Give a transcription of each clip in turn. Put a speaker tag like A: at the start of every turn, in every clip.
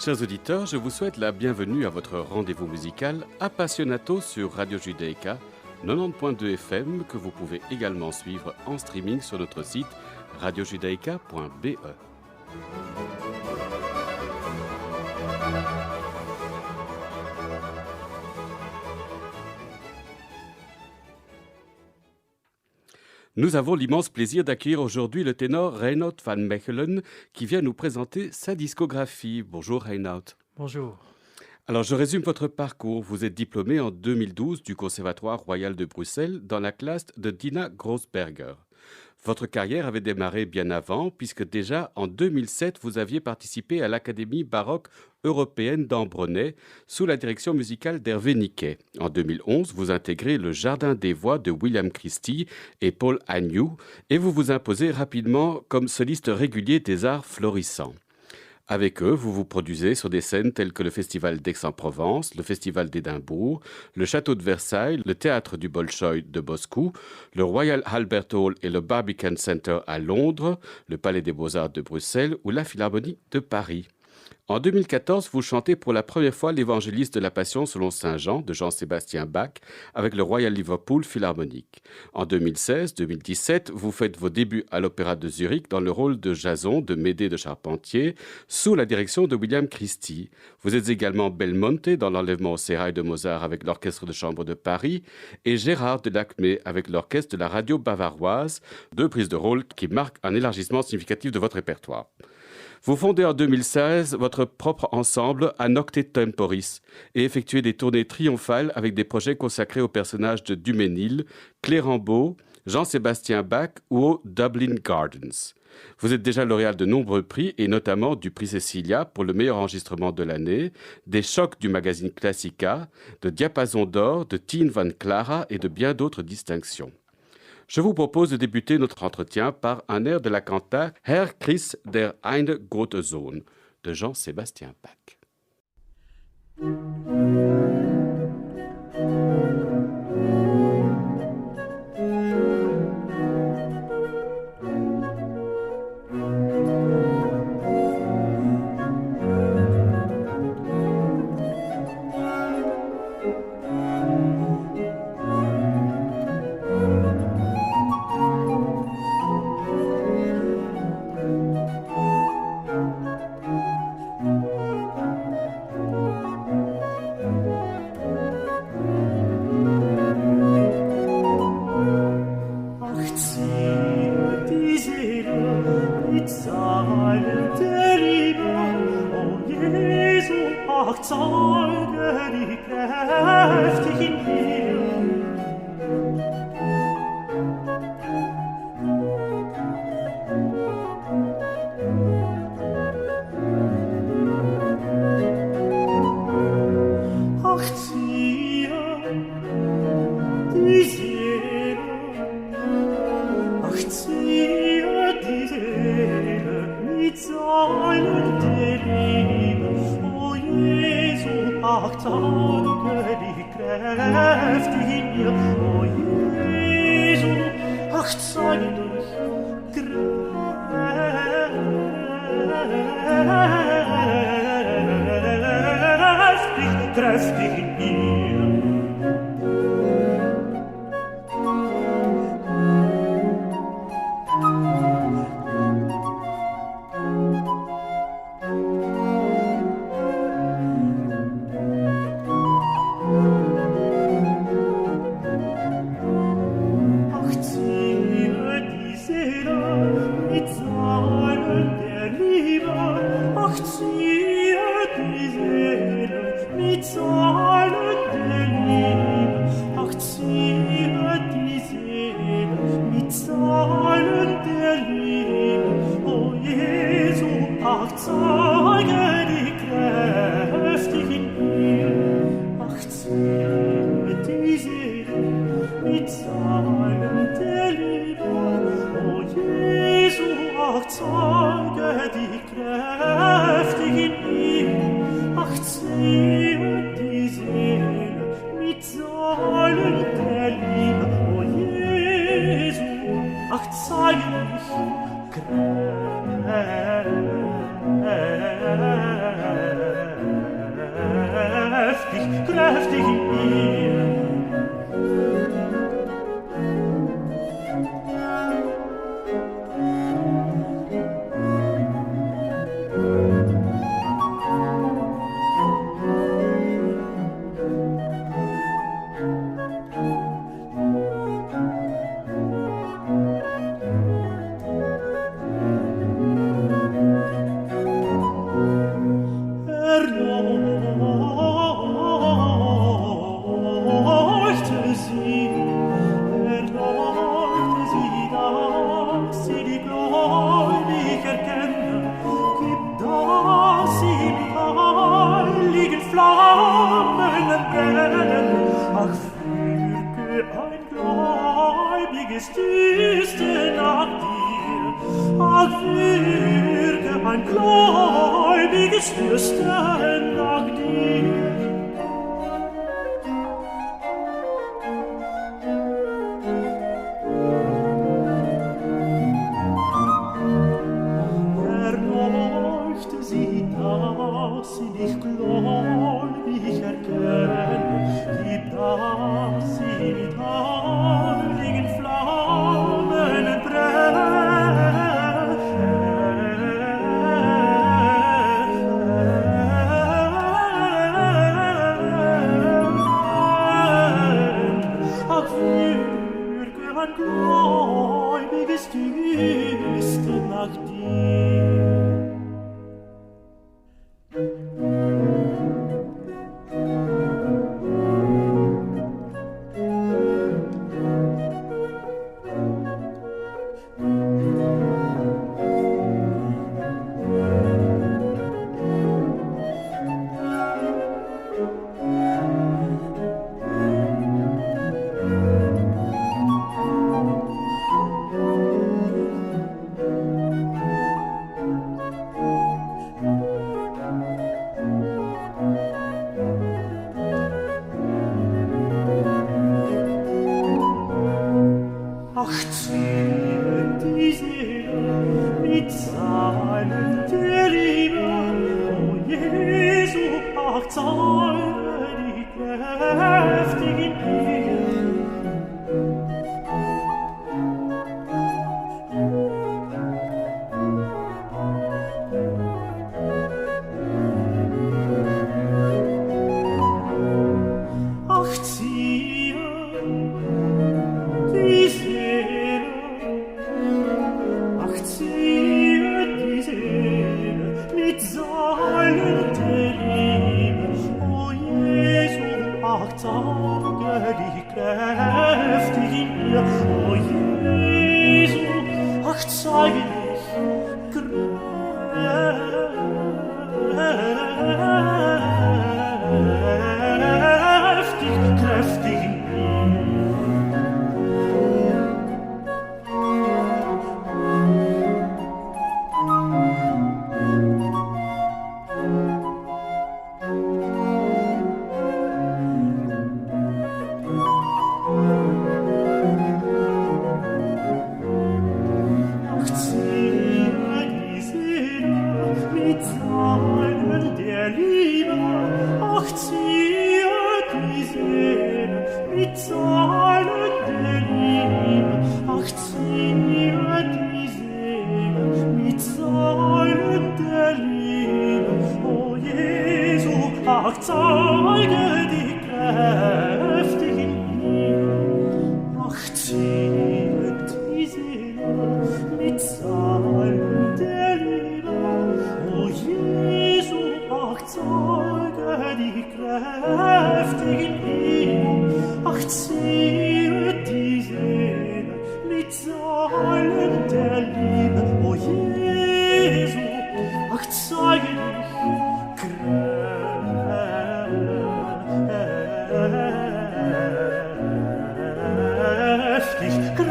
A: Chers auditeurs, je vous souhaite la bienvenue à votre rendez-vous musical Appassionato sur Radio Judaïka 90.2 FM que vous pouvez également suivre en streaming sur notre site radiojudaïka.be. Nous avons l'immense plaisir d'accueillir aujourd'hui le ténor Reinout van Mechelen qui vient nous présenter sa discographie. Bonjour Reinout.
B: Bonjour.
A: Alors je résume votre parcours. Vous êtes diplômé en 2012 du Conservatoire royal de Bruxelles dans la classe de Dina Grossberger. Votre carrière avait démarré bien avant puisque déjà en 2007 vous aviez participé à l'Académie baroque européenne d'Ambronay sous la direction musicale d'Hervé Niquet. En 2011, vous intégrez le Jardin des Voix de William Christie et Paul Agnew et vous vous imposez rapidement comme soliste régulier des arts florissants. Avec eux, vous vous produisez sur des scènes telles que le Festival d'Aix-en-Provence, le Festival d'Édimbourg, le Château de Versailles, le Théâtre du Bolchoï de Moscou, le Royal Albert Hall et le Barbican Center à Londres, le Palais des Beaux-Arts de Bruxelles ou la Philharmonie de Paris. En 2014, vous chantez pour la première fois l'Évangéliste de la Passion selon Saint Jean de Jean-Sébastien Bach avec le Royal Liverpool Philharmonic. En 2016-2017, vous faites vos débuts à l'Opéra de Zurich dans le rôle de Jason de Médée de Charpentier sous la direction de William Christie. Vous êtes également Belmonte dans l'Enlèvement au sérail de Mozart avec l'Orchestre de chambre de Paris et Gérard de Lacmé avec l'Orchestre de la radio bavaroise, deux prises de rôle qui marquent un élargissement significatif de votre répertoire. Vous fondez en 2016 votre propre ensemble à Nocte Temporis et effectuez des tournées triomphales avec des projets consacrés aux personnages de Duménil, Clérambault, Jean-Sébastien Bach ou aux Dublin Gardens. Vous êtes déjà lauréat de nombreux prix et notamment du prix Cecilia pour le meilleur enregistrement de l'année, des chocs du magazine Classica, de Diapason d'or, de Tien van Clara et de bien d'autres distinctions. Je vous propose de débuter notre entretien par un air de la cantate Herr Christ der eine große Sohn de Jean-Sébastien Bach.
C: Zeige die Kräfte in mir, ach, ziehe die Seele mit Säulen der Liebe, o Jesu, ach, zeige mich Kräfte. kräftig in mir.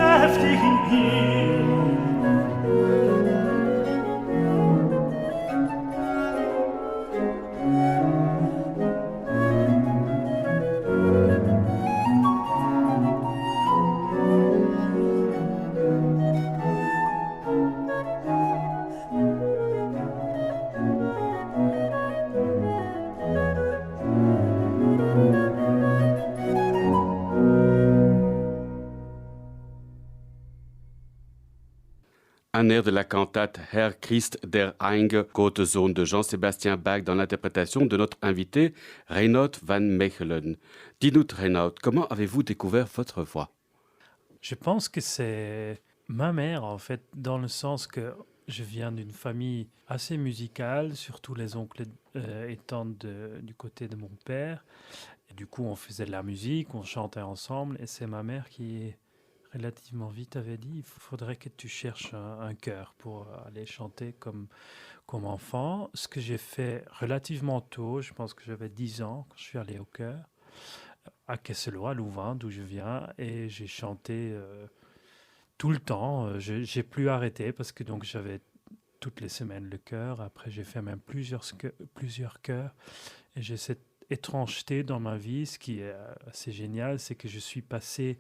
C: Kräftig in mir.
A: Un air de la cantate Herr Christ der Eingegoten de Jean-Sébastien Bach dans l'interprétation de notre invité Reinoud van Mechelen. Dis-nous, Reinoud, comment avez-vous découvert votre voix?
B: Je pense que c'est ma mère, en fait, dans le sens que je viens d'une famille assez musicale, surtout les oncles étant du côté de mon père. Et du coup, on faisait de la musique, on chantait ensemble, et c'est ma mère qui, relativement vite, avait dit, il faudrait que tu cherches un chœur pour aller chanter comme enfant. Ce que j'ai fait relativement tôt, je pense que j'avais 10 ans quand je suis allé au chœur, à Kesselo, à Louvain, d'où je viens, et j'ai chanté tout le temps. J'ai plus arrêté parce que donc j'avais toutes les semaines le chœur. Après, j'ai fait même plusieurs chœurs. Et j'ai cette étrangeté dans ma vie, ce qui est assez génial, c'est que je suis passé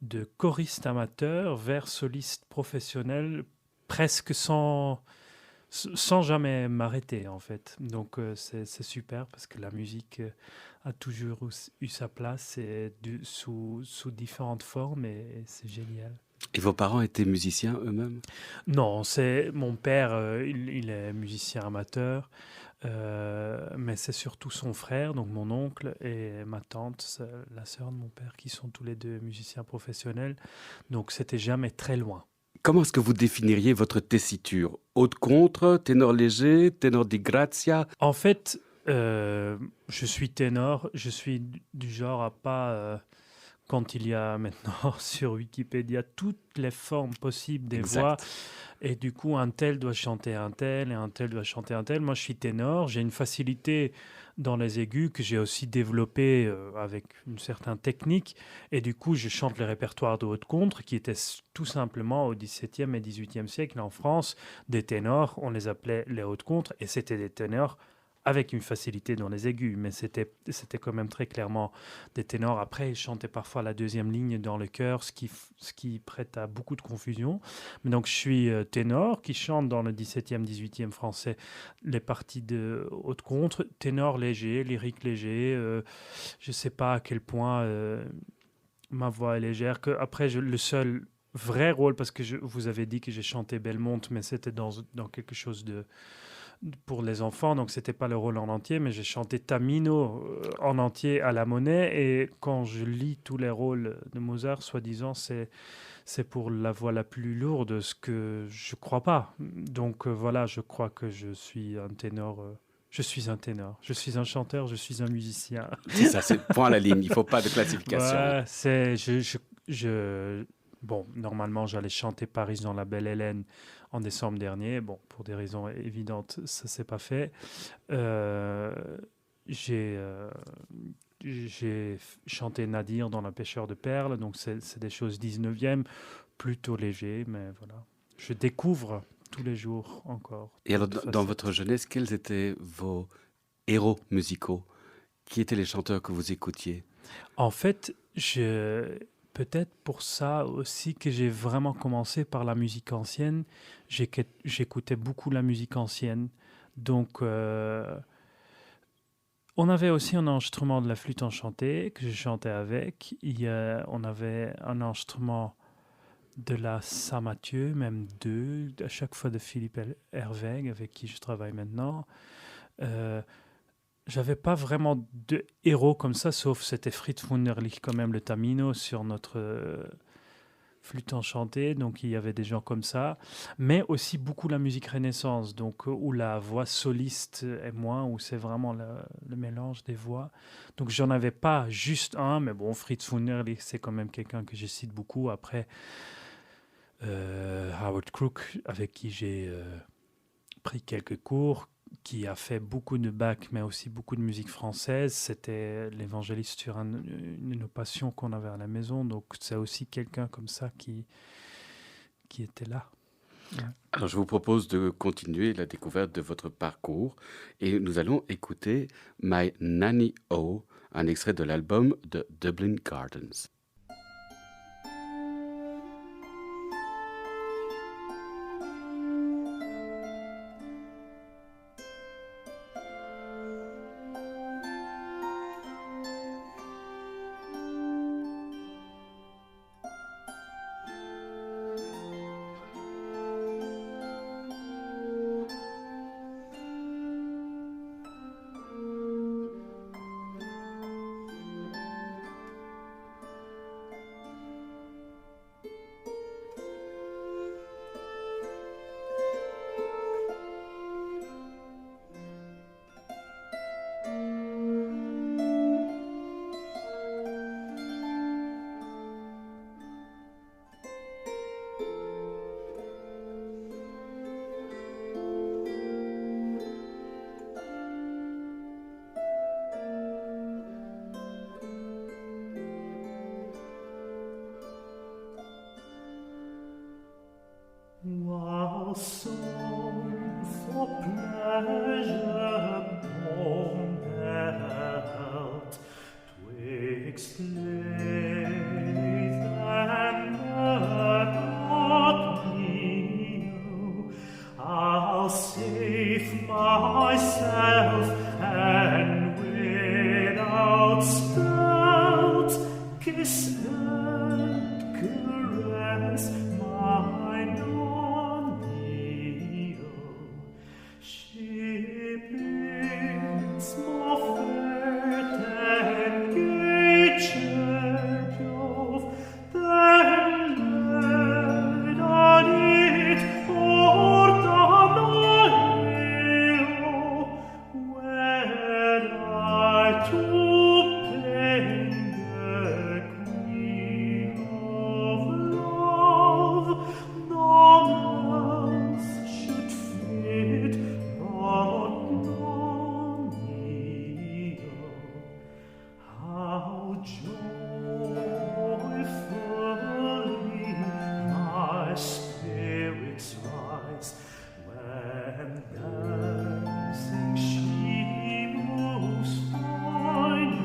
B: de choriste amateur vers soliste professionnel presque sans jamais m'arrêter, en fait. Donc, c'est super parce que la musique a toujours eu sa place et sous différentes formes et c'est génial.
A: Et vos parents étaient musiciens eux-mêmes?
B: Non, c'est mon père, il est musicien amateur, mais c'est surtout son frère, donc mon oncle, et ma tante, c'est la sœur de mon père, qui sont tous les deux musiciens professionnels. Donc c'était jamais très loin.
A: Comment est-ce que vous définiriez votre tessiture? Haute contre, ténor léger, ténor di grazia?
B: En fait, je suis ténor, je suis du genre à pas... quand il y a maintenant sur Wikipédia toutes les formes possibles des
A: Exact.
B: voix, et du coup un tel doit chanter un tel et un tel doit chanter un tel. Moi je suis ténor, j'ai une facilité dans les aigus que j'ai aussi développée avec une certaine technique, et du coup je chante le répertoire de haute contre qui était tout simplement au XVIIe et XVIIIe siècle en France, des ténors, on les appelait les hautes contre, et c'était des ténors avec une facilité dans les aigus, mais c'était quand même très clairement des ténors. Après, ils chantaient parfois la deuxième ligne dans le chœur, ce qui prête à beaucoup de confusion. Mais donc, je suis ténor, qui chante dans le 17e, 18e français les parties de haute contre, ténor léger, lyrique léger. Je ne sais pas à quel point ma voix est légère. Après, le seul vrai rôle, parce que vous avez dit que j'ai chanté Belmonte, mais c'était dans quelque chose pour les enfants, donc c'était pas le rôle en entier, mais j'ai chanté Tamino en entier à la Monnaie, et quand je lis tous les rôles de Mozart, soi-disant, c'est pour la voix la plus lourde, ce que je crois pas. Donc voilà, je crois que je suis un ténor. Je suis un ténor, je suis un chanteur, je suis un musicien.
A: C'est ça, c'est point à la ligne, il ne faut pas de classification.
B: Ouais, bon, normalement, j'allais chanter Paris dans la Belle Hélène en décembre dernier. Bon, pour des raisons évidentes, ça s'est pas fait. Euh, j'ai chanté Nadir dans La Pêcheur de Perles, donc c'est des choses 19e, plutôt léger, mais voilà. Je découvre tous les jours encore.
A: Et alors,
B: d'autres
A: dans
B: facettes.
A: votre jeunesse, quels étaient vos héros musicaux? Qui étaient les chanteurs que vous écoutiez?
B: En fait, peut-être pour ça aussi que j'ai vraiment commencé par la musique ancienne. J'écoutais beaucoup la musique ancienne. Donc, on avait aussi un enregistrement de la flûte enchantée que je chantais avec. On avait un enregistrement de la Saint-Mathieu, même deux, à chaque fois de Philippe Hervègue, avec qui je travaille maintenant. J'avais pas vraiment de héros comme ça, sauf c'était Fritz Wunderlich quand même, le Tamino, sur notre flûte enchantée. Donc il y avait des gens comme ça. Mais aussi beaucoup la musique Renaissance, donc où la voix soliste est moins, où c'est vraiment le mélange des voix. Donc j'en avais pas juste un, mais bon, Fritz Wunderlich, c'est quand même quelqu'un que je cite beaucoup. Après, Howard Crook, avec qui j'ai pris quelques cours, qui a fait beaucoup de Bach, mais aussi beaucoup de musique française. C'était l'évangéliste sur une passion qu'on avait à la maison. Donc, c'est aussi quelqu'un comme ça qui était là. Ouais.
A: Alors, je vous propose de continuer la découverte de votre parcours et nous allons écouter My Nanny O, un extrait de l'album de Dublin Gardens.
C: caress mine on thee, she brings more fair than gay cherub, than lead on it or down on hill, when I to pain the queen of love, none else should fit but Nonio. How joyfully my spirits rise when dancing she moves finally.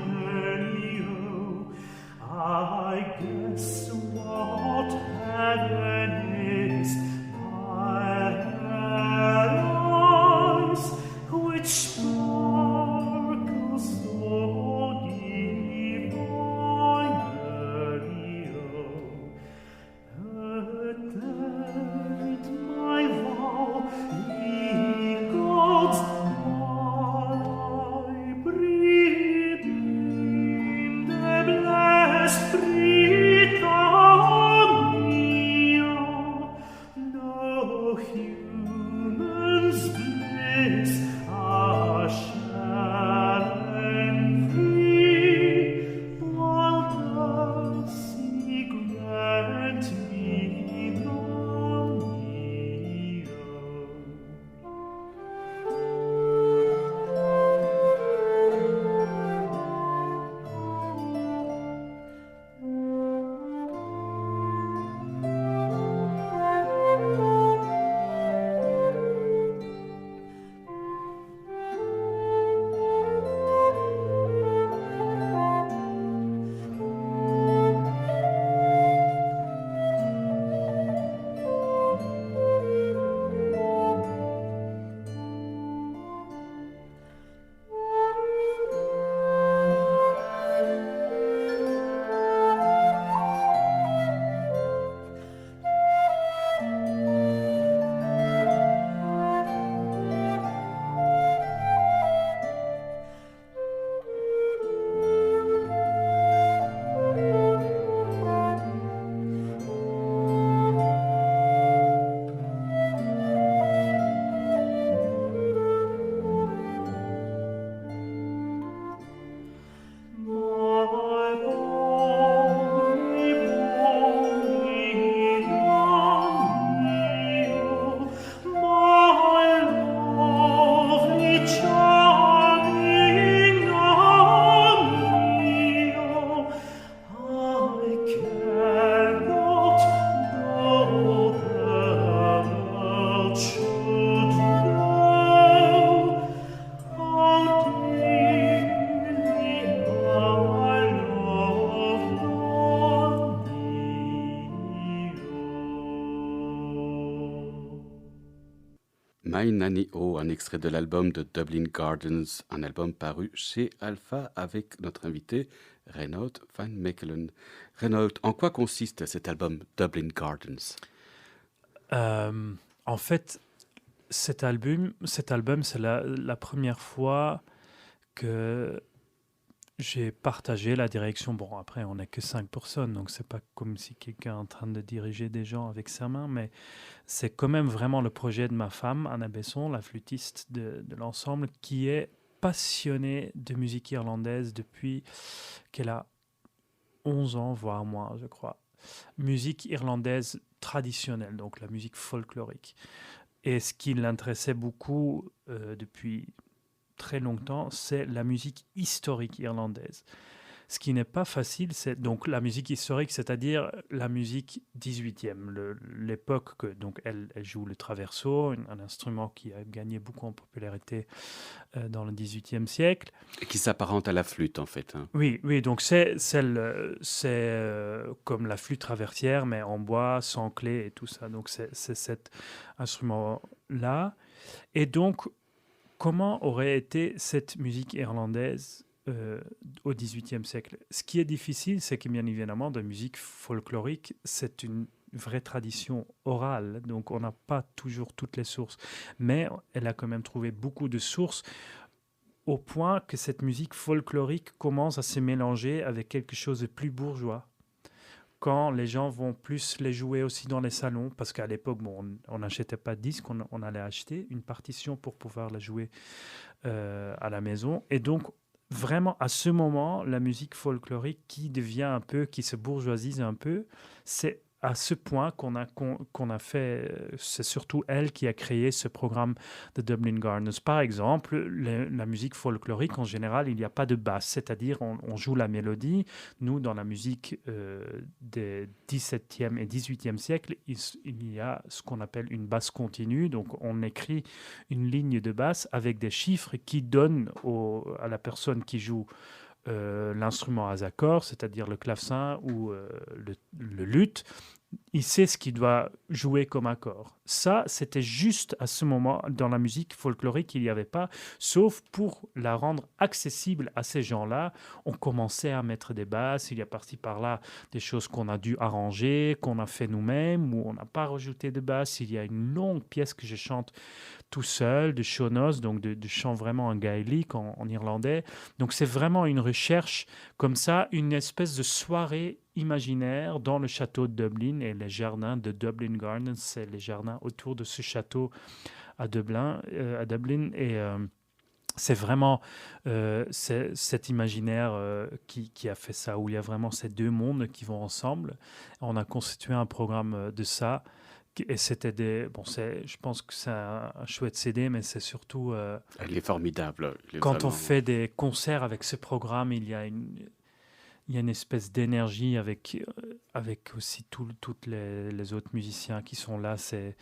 C: I guess what heaven is by her eyes, which sparkles so divinely. That my vow, ye gods, while I breathe in the blessed Britannia, no human's bliss I shall envy, while thus ye grant me Nonio. My bonny, bonny Nonio, my lovely, charming Nonio, I cannot, though the world should know, how dearly I love Nonio.
A: My Nanny O, un extrait de l'album de Dublin Gardens, un album paru chez Alpha avec notre invité Reinout van Mechelen. Reinout, en quoi consiste cet album Dublin Gardens?
B: En fait, cet album, c'est la première fois que j'ai partagé la direction. Bon, après, on n'est que 5 personnes, donc c'est pas comme si quelqu'un est en train de diriger des gens avec sa main, mais c'est quand même vraiment le projet de ma femme, Anna Besson, la flûtiste de l'ensemble, qui est passionnée de musique irlandaise depuis qu'elle a 11 ans, voire moins, je crois. Musique irlandaise traditionnelle, donc la musique folklorique. Et ce qui l'intéressait beaucoup depuis très longtemps, c'est la musique historique irlandaise. Ce qui n'est pas facile, c'est donc la musique historique, c'est-à-dire la musique 18e, l'époque que donc elle joue le traverso, un instrument qui a gagné beaucoup en popularité dans le 18e siècle.
A: Et qui s'apparente à la flûte, en fait. Hein.
B: Oui, donc c'est comme la flûte traversière, mais en bois, sans clé et tout ça. Donc c'est cet instrument-là. Et donc, comment aurait été cette musique irlandaise euh, au XVIIIe siècle. Ce qui est difficile, c'est que bien évidemment, de musique folklorique, c'est une vraie tradition orale, donc on n'a pas toujours toutes les sources. Mais elle a quand même trouvé beaucoup de sources au point que cette musique folklorique commence à se mélanger avec quelque chose de plus bourgeois. Quand les gens vont plus les jouer aussi dans les salons, parce qu'à l'époque, bon, on n'achetait pas de disques, on allait acheter une partition pour pouvoir la jouer à la maison. Et donc, vraiment, à ce moment, la musique folklorique qui se bourgeoisise un peu, c'est à ce point qu'on a fait, c'est surtout elle qui a créé ce programme de Dublin Gardeners. Par exemple, la musique folklorique, en général, il n'y a pas de basse, c'est-à-dire on joue la mélodie. Nous, dans la musique des 17e et 18e siècle, il y a ce qu'on appelle une basse continue, donc on écrit une ligne de basse avec des chiffres qui donnent à la personne qui joue l'instrument à accords, c'est-à-dire le clavecin ou le luth, il sait ce qu'il doit jouer comme accord. Ça, c'était juste à ce moment, dans la musique folklorique, il n'y avait pas, sauf pour la rendre accessible à ces gens-là. On commençait à mettre des basses, il y a parti par là des choses qu'on a dû arranger, qu'on a fait nous-mêmes, ou on n'a pas rajouté de basse. Il y a une longue pièce que je chante tout seul, de shonos, donc de chant vraiment en gaélique, en irlandais. Donc c'est vraiment une recherche comme ça, une espèce de soirée imaginaire dans le château de Dublin et les jardins de Dublin Gardens, c'est les jardins autour de ce château à Dublin, et c'est vraiment cet imaginaire qui a fait ça, où il y a vraiment ces deux mondes qui vont ensemble. On a constitué un programme de ça. Et c'était je pense que c'est un chouette CD, mais c'est surtout
A: Elle est formidable. Il est
B: quand on
A: vraiment-
B: fait des concerts avec ce programme, il y a une espèce d'énergie avec aussi toutes les autres musiciens qui sont là. C'est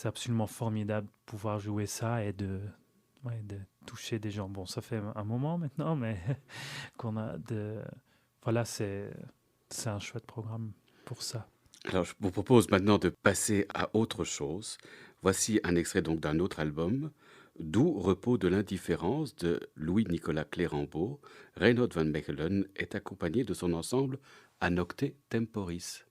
B: absolument formidable de pouvoir jouer ça et de toucher des gens. Bon, ça fait un moment maintenant, mais qu'on a de... Voilà, c'est un chouette programme pour ça.
A: Alors, je vous propose maintenant de passer à autre chose. Voici un extrait donc d'un autre album, Doux repos de l'indifférence de Louis-Nicolas Clérambault. Reinhold van Mechelen est accompagné de son ensemble A Nocte Temporis.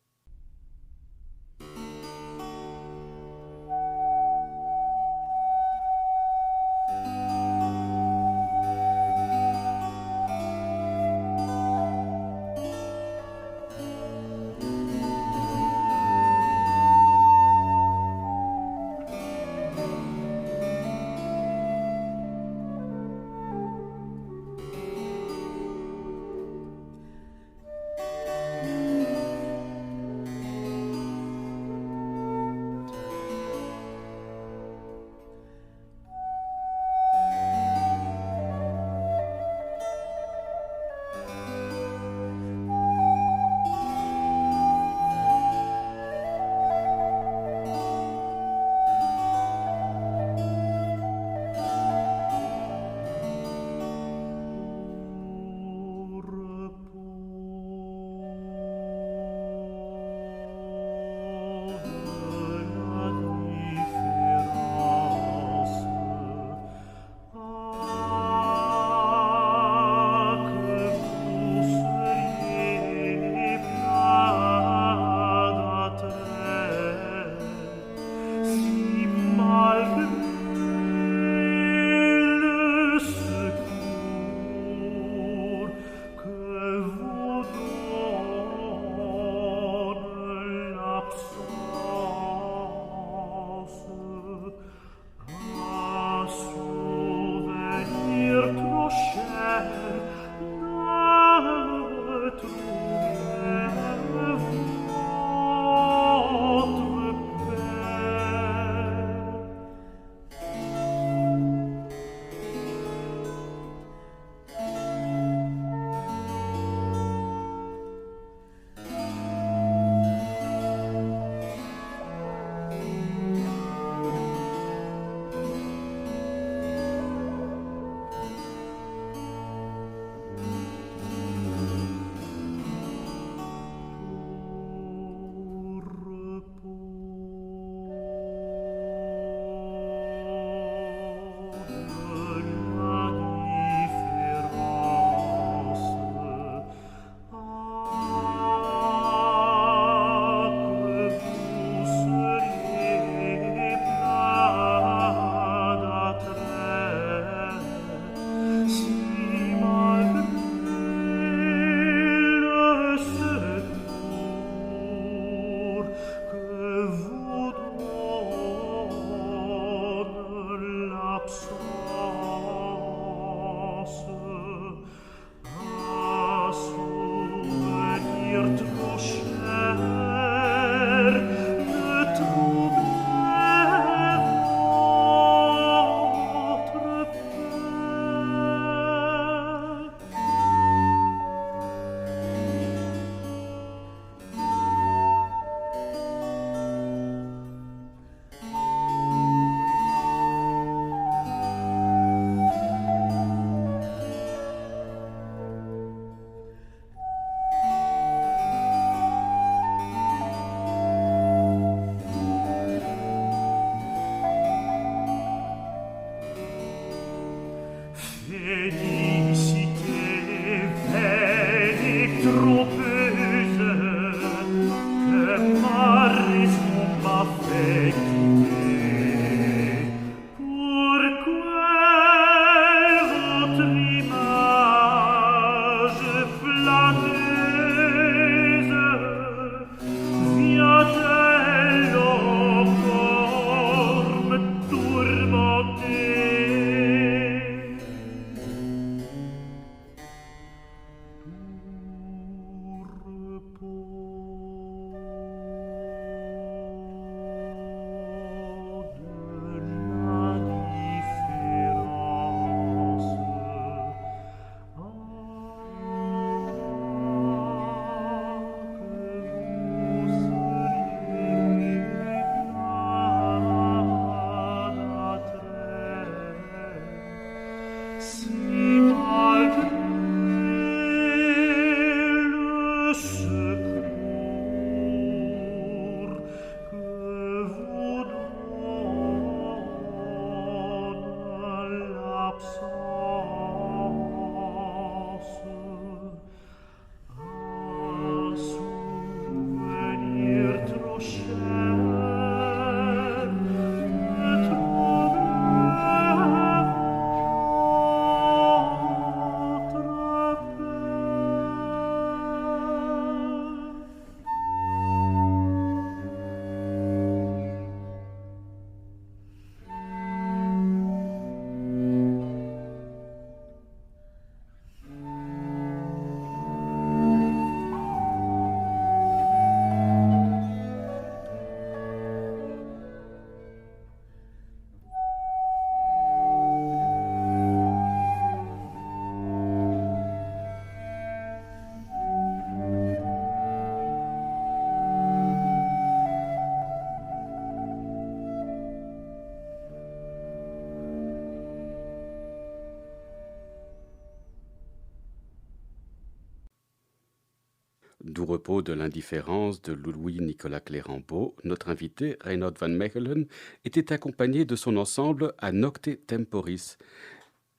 A: doux repos de l'indifférence de Louis-Nicolas Clérambault, notre invité, Reinoud van Mechelen, était accompagné de son ensemble à Nocte Temporis.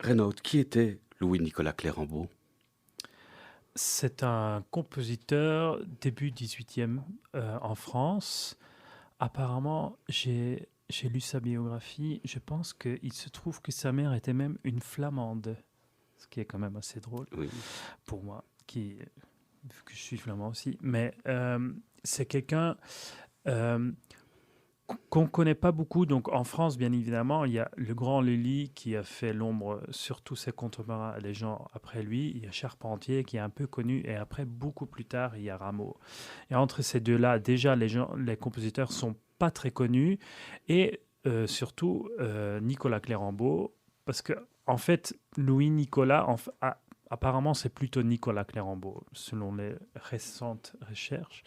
A: Reinoud, qui était Louis-Nicolas Clérambault?
B: C'est un compositeur début 18e en France. Apparemment, j'ai lu sa biographie. Je pense qu'il se trouve que sa mère était même une flamande, ce qui est quand même assez drôle
A: Oui.
B: pour moi, vu que je suis flamand aussi. Mais c'est quelqu'un qu'on ne connaît pas beaucoup. Donc en France, bien évidemment, il y a le grand Lully qui a fait l'ombre sur tous ses contemporains, les gens après lui. Il y a Charpentier qui est un peu connu. Et après, beaucoup plus tard, il y a Rameau. Et entre ces deux-là, déjà, les compositeurs sont pas très connus. Et surtout, Nicolas Clérambault. Parce que, en fait, Louis-Nicolas, apparemment, c'est plutôt Nicolas Clérambault, selon les récentes recherches.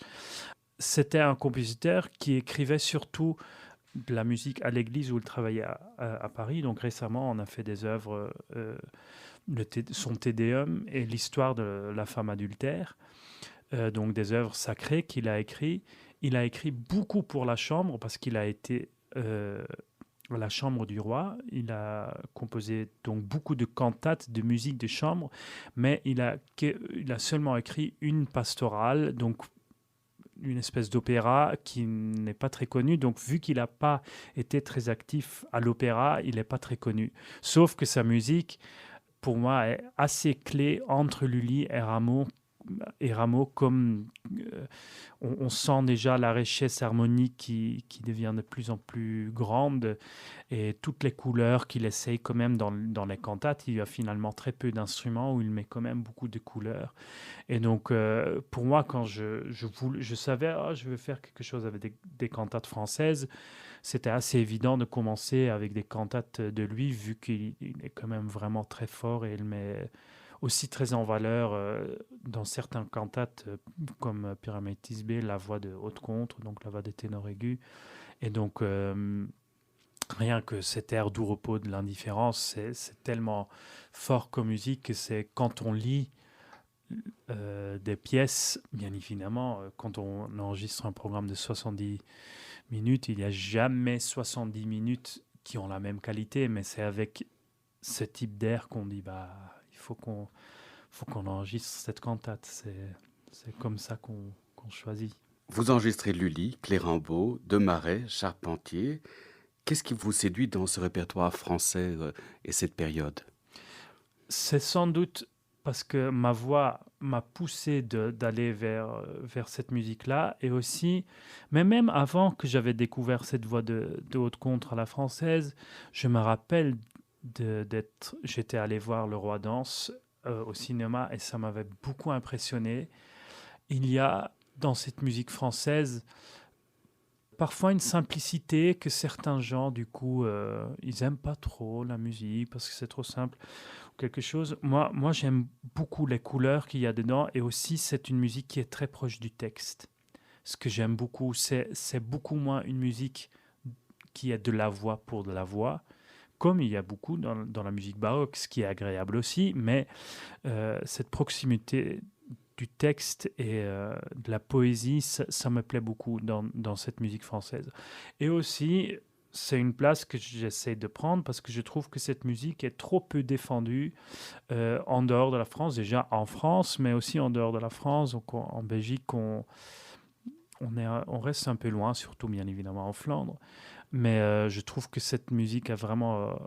B: C'était un compositeur qui écrivait surtout de la musique à l'église où il travaillait à Paris. Donc récemment, on a fait des œuvres, son Te Deum et l'histoire de la femme adultère. Donc des œuvres sacrées qu'il a écrites. Il a écrit beaucoup pour la chambre parce qu'il a été à la chambre du roi. Il a composé donc beaucoup de cantates de musique de chambre, mais il a seulement écrit une pastorale, donc une espèce d'opéra qui n'est pas très connu. Donc, vu qu'il n'a pas été très actif à l'opéra, il n'est pas très connu. Sauf que sa musique, pour moi, est assez clé entre Lully et Rameau, comme on sent déjà la richesse harmonique qui devient de plus en plus grande et toutes les couleurs qu'il essaye quand même dans les cantates. Il y a finalement très peu d'instruments où il met quand même beaucoup de couleurs. Et donc, pour moi, quand je savais je veux faire quelque chose avec des cantates françaises, c'était assez évident de commencer avec des cantates de lui, vu qu'il est quand même vraiment très fort et il met aussi très en valeur dans certains cantates comme Pyramide Tisbe, la voix de haute contre, donc la voix des ténors aigus. Et donc, rien que cet air doux repos de l'indifférence, c'est tellement fort comme musique que c'est quand on lit des pièces, bien évidemment, quand on enregistre un programme de 70 minutes, il n'y a jamais 70 minutes qui ont la même qualité, mais c'est avec ce type d'air qu'on dit il faut qu'on enregistre cette cantate. C'est comme ça qu'on choisit.
A: Vous enregistrez Lully, Clérambault, Desmarets, Charpentier. Qu'est-ce qui vous séduit dans ce répertoire français et cette période?
B: C'est sans doute parce que ma voix m'a poussé d'aller vers cette musique-là. Et aussi, mais même avant que j'avais découvert cette voix de haute contre à la française, je me rappelle j'étais allé voir Le Roi Danse au cinéma et ça m'avait beaucoup impressionné. Il y a dans cette musique française parfois une simplicité que certains gens, du coup, ils aiment pas trop la musique parce que c'est trop simple ou quelque chose. Moi, j'aime beaucoup les couleurs qu'il y a dedans et aussi c'est une musique qui est très proche du texte. Ce que j'aime beaucoup, c'est beaucoup moins une musique qui est de la voix pour de la voix, comme il y a beaucoup dans la musique baroque, ce qui est agréable aussi, mais cette proximité du texte et de la poésie, ça me plaît beaucoup dans cette musique française. Et aussi, c'est une place que j'essaie de prendre parce que je trouve que cette musique est trop peu défendue en dehors de la France, déjà en France, mais aussi en dehors de la France. Donc en Belgique, on reste un peu loin, surtout bien évidemment en Flandre. Mais je trouve que cette musique a vraiment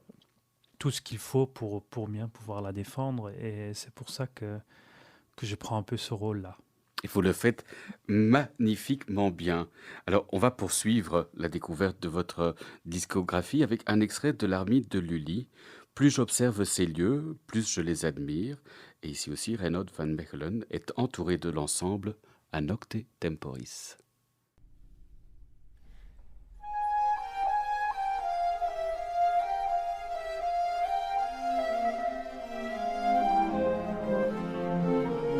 B: tout ce qu'il faut pour bien pouvoir la défendre. Et c'est pour ça que je prends un peu ce rôle-là.
A: Et vous le faites magnifiquement bien. Alors, on va poursuivre la découverte de votre discographie avec un extrait de l'Armide de Lully. Plus j'observe ces lieux, plus je les admire. Et ici aussi, Reinoud van Mechelen est entouré de l'ensemble à Nocte Temporis.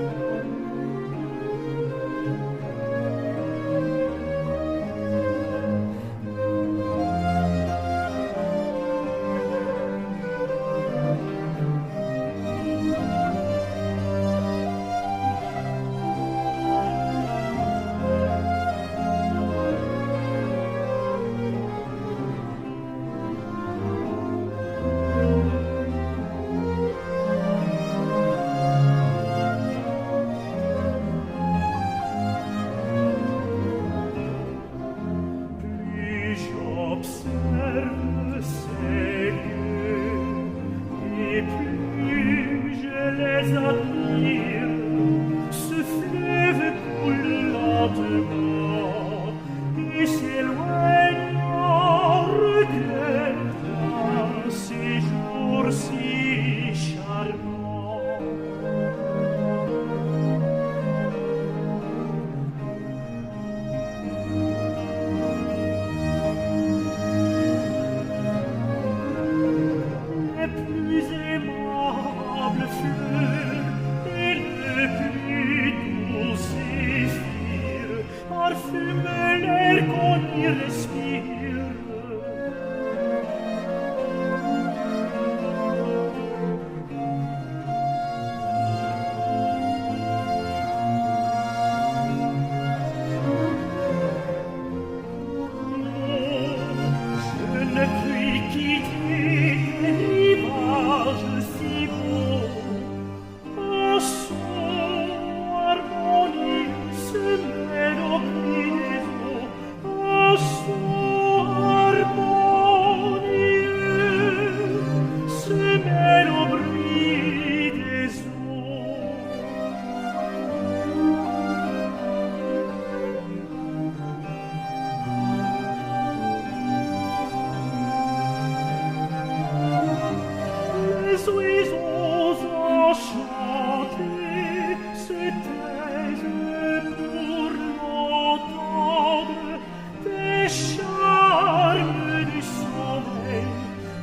C: Thank J'observe ces lieux, et plus je les admire, ce fleuve coule lentement et s'éloigne en regret d'un séjour si charmant. Les plus aimables fleurs et le plus doux zéphyr parfument l'air qu'on y respire. Je ne puis quitter les rivages si beaux. Un son harmonieux se mêle au cri des eaux. Un son harmonieux se mêle au bruit des eaux. Les oiseaux enchantés se taisent pour l'entendre des charmes du sommeil.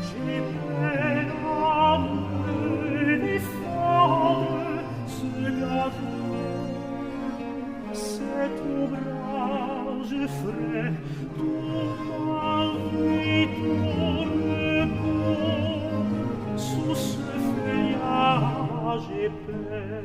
C: J'ai peine à me défendre ce gazon, cet ombrage frais, tout m'invite au repos. Sous ce feuillage épais.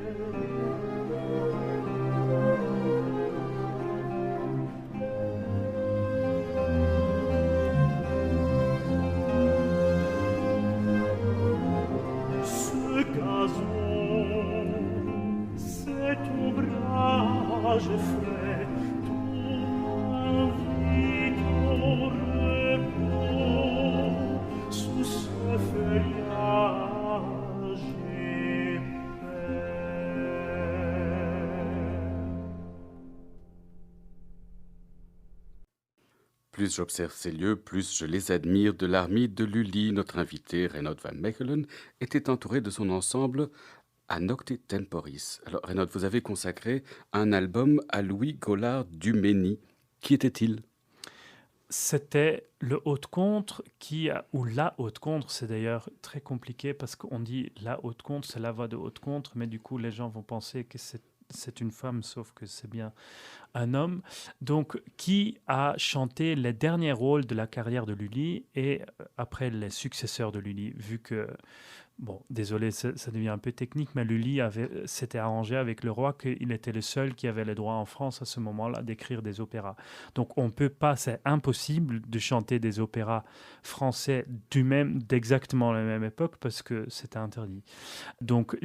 C: Ce gazon, cet ombrage frais, tout m'invite au repos. Sous ce feuillage épais.
A: Plus j'observe ces lieux, plus je les admire. De l'Armide de Lully, notre invité, Reinoud van Mechelen, était entouré de son ensemble à Nocte Temporis. Alors, Reinoud, vous avez consacré un album à Louis Gaulard Dumény. Qui était-il?
B: C'était le haute-contre ou la haute-contre, c'est d'ailleurs très compliqué parce qu'on dit la haute-contre, c'est la voix de haute-contre, mais du coup les gens vont penser que c'est une femme, sauf que c'est bien un homme. Donc, qui a chanté les derniers rôles de la carrière de Lully et après les successeurs de Lully, vu que, bon, désolé, ça devient un peu technique, mais Lully s'était arrangé avec le roi qu'il était le seul qui avait le droit en France à ce moment-là d'écrire des opéras. Donc, on peut pas, c'est impossible de chanter des opéras français d'exactement la même époque parce que c'était interdit. Donc,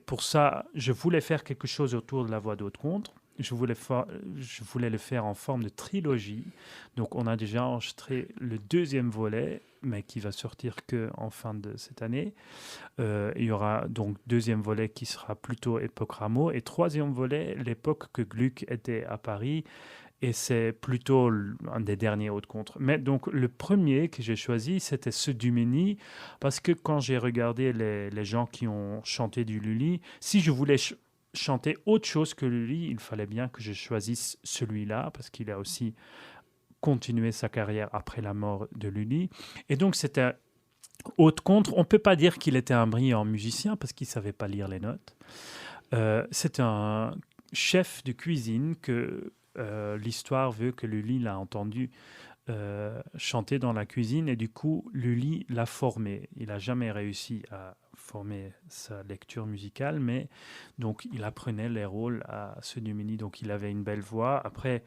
B: pour ça, je voulais faire quelque chose autour de la voix d'haute-contre. Je voulais le faire en forme de trilogie. Donc, on a déjà enregistré le deuxième volet, mais qui va sortir qu'en fin de cette année. Il y aura donc deuxième volet qui sera plutôt époque Rameau et troisième volet, l'époque que Gluck était à Paris. Et c'est plutôt un des derniers hautes-contre. Mais donc, le premier que j'ai choisi, c'était ce Dumény, parce que quand j'ai regardé les gens qui ont chanté du Lully, si je voulais chanter autre chose que Lully, il fallait bien que je choisisse celui-là, parce qu'il a aussi continué sa carrière après la mort de Lully. Et donc, c'était haute-contre. On ne peut pas dire qu'il était un brillant musicien, parce qu'il ne savait pas lire les notes. C'est un chef de cuisine que l'histoire veut que Lully l'a entendu chanter dans la cuisine et du coup Lully l'a formé. Il n'a jamais réussi à former sa lecture musicale, mais donc il apprenait les rôles à ce Dumény. Donc il avait une belle voix. Après,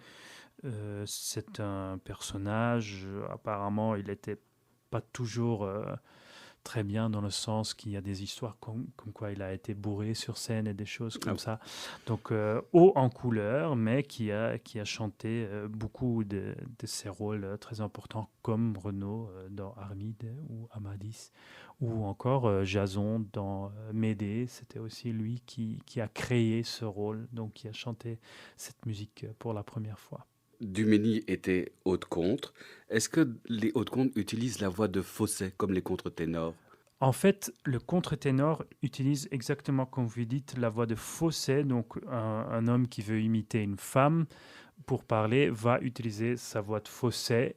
B: c'est un personnage, apparemment il n'était pas toujours très bien dans le sens qu'il y a des histoires comme quoi il a été bourré sur scène et des choses comme ça. Donc haut en couleur, mais qui a chanté beaucoup de ses rôles très importants comme Renaud dans Armide ou Amadis, ou encore Jason dans Médée. C'était aussi lui qui a créé ce rôle, donc qui a chanté cette musique pour la première fois.
A: Dumény était haute-contre. Est-ce que les hautes-contres utilisent la voix de fausset comme les contre-ténors?
B: En fait, le contre-ténor utilise exactement comme vous dites la voix de fausset, donc un homme qui veut imiter une femme pour parler va utiliser sa voix de fausset.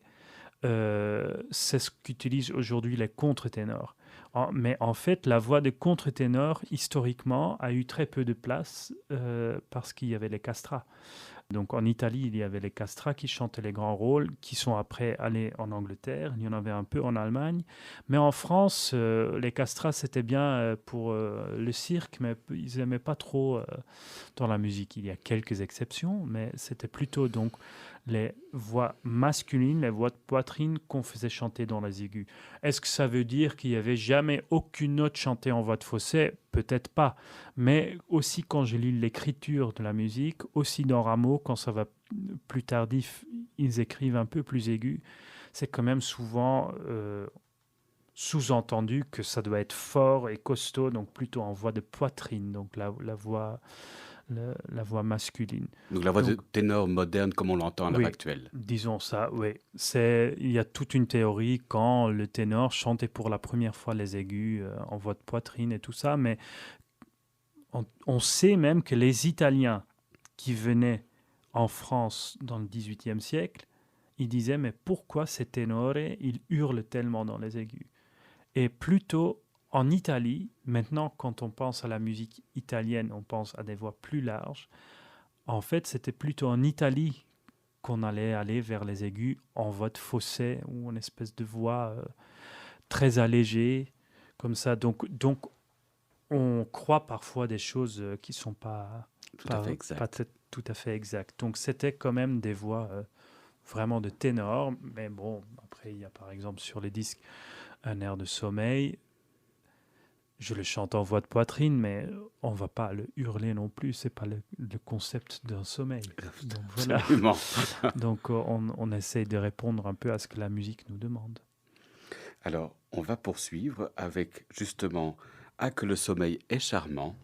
B: C'est ce qu'utilisent aujourd'hui les contre-ténors. Mais en fait, la voix de contre-ténor, historiquement, a eu très peu de place parce qu'il y avait les castrats. Donc en Italie, il y avait les castrats qui chantaient les grands rôles, qui sont après allés en Angleterre. Il y en avait un peu en Allemagne. Mais en France, les castrats, c'était bien pour le cirque, mais ils n'aimaient pas trop dans la musique. Il y a quelques exceptions, mais c'était plutôt donc les voix masculines, les voix de poitrine qu'on faisait chanter dans les aigus. Est-ce que ça veut dire qu'il n'y avait jamais aucune note chantée en voix de fausset? Peut-être pas. Mais aussi quand je lis l'écriture de la musique, aussi dans Rameau, quand ça va plus tardif, ils écrivent un peu plus aigu. C'est quand même souvent sous-entendu que ça doit être fort et costaud, donc plutôt en voix de poitrine, donc la voix masculine.
A: Donc la voix de ténor moderne comme on l'entend à l'heure actuelle.
B: Disons ça, oui. Il y a toute une théorie quand le ténor chantait pour la première fois les aigus en voix de poitrine et tout ça, mais on sait même que les Italiens qui venaient en France dans le XVIIIe siècle, ils disaient mais pourquoi ces ténors, ils hurlent tellement dans les aigus? Et plutôt en Italie, maintenant, quand on pense à la musique italienne, on pense à des voix plus larges. En fait, c'était plutôt en Italie qu'on allait aller vers les aigus en voix de fausset ou en espèce de voix très allégée, comme ça. Donc, on croit parfois des choses qui ne sont pas tout à fait exactes. Donc, c'était quand même des voix vraiment de ténor. Mais bon, après, il y a par exemple sur les disques un air de sommeil. Je le chante en voix de poitrine, mais on ne va pas le hurler non plus. Ce n'est pas le concept d'un sommeil. Donc, voilà. Donc on essaye de répondre un peu à ce que la musique nous demande.
A: Alors, on va poursuivre avec justement « Ah que le sommeil est charmant »,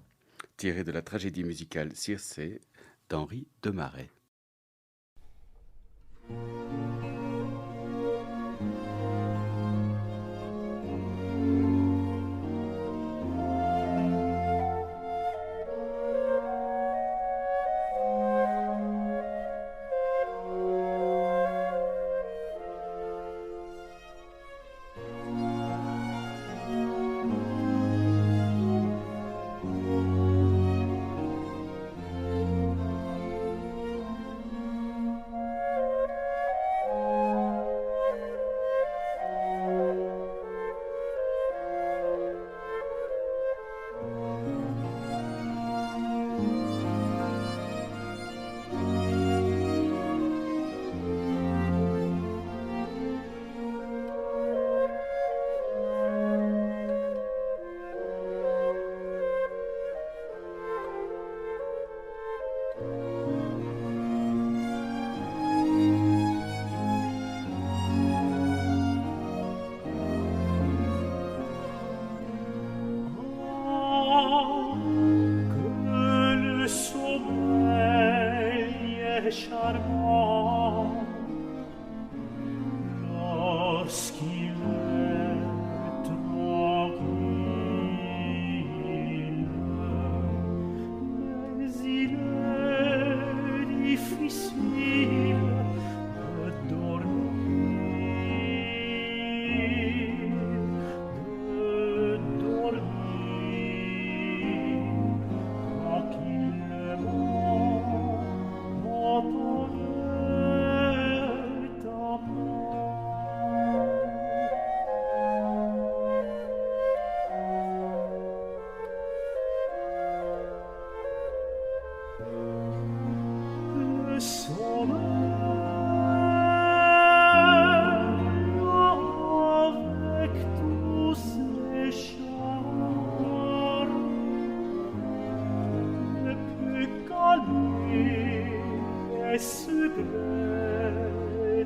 A: tiré de la tragédie musicale Circé d'Henri de Marais.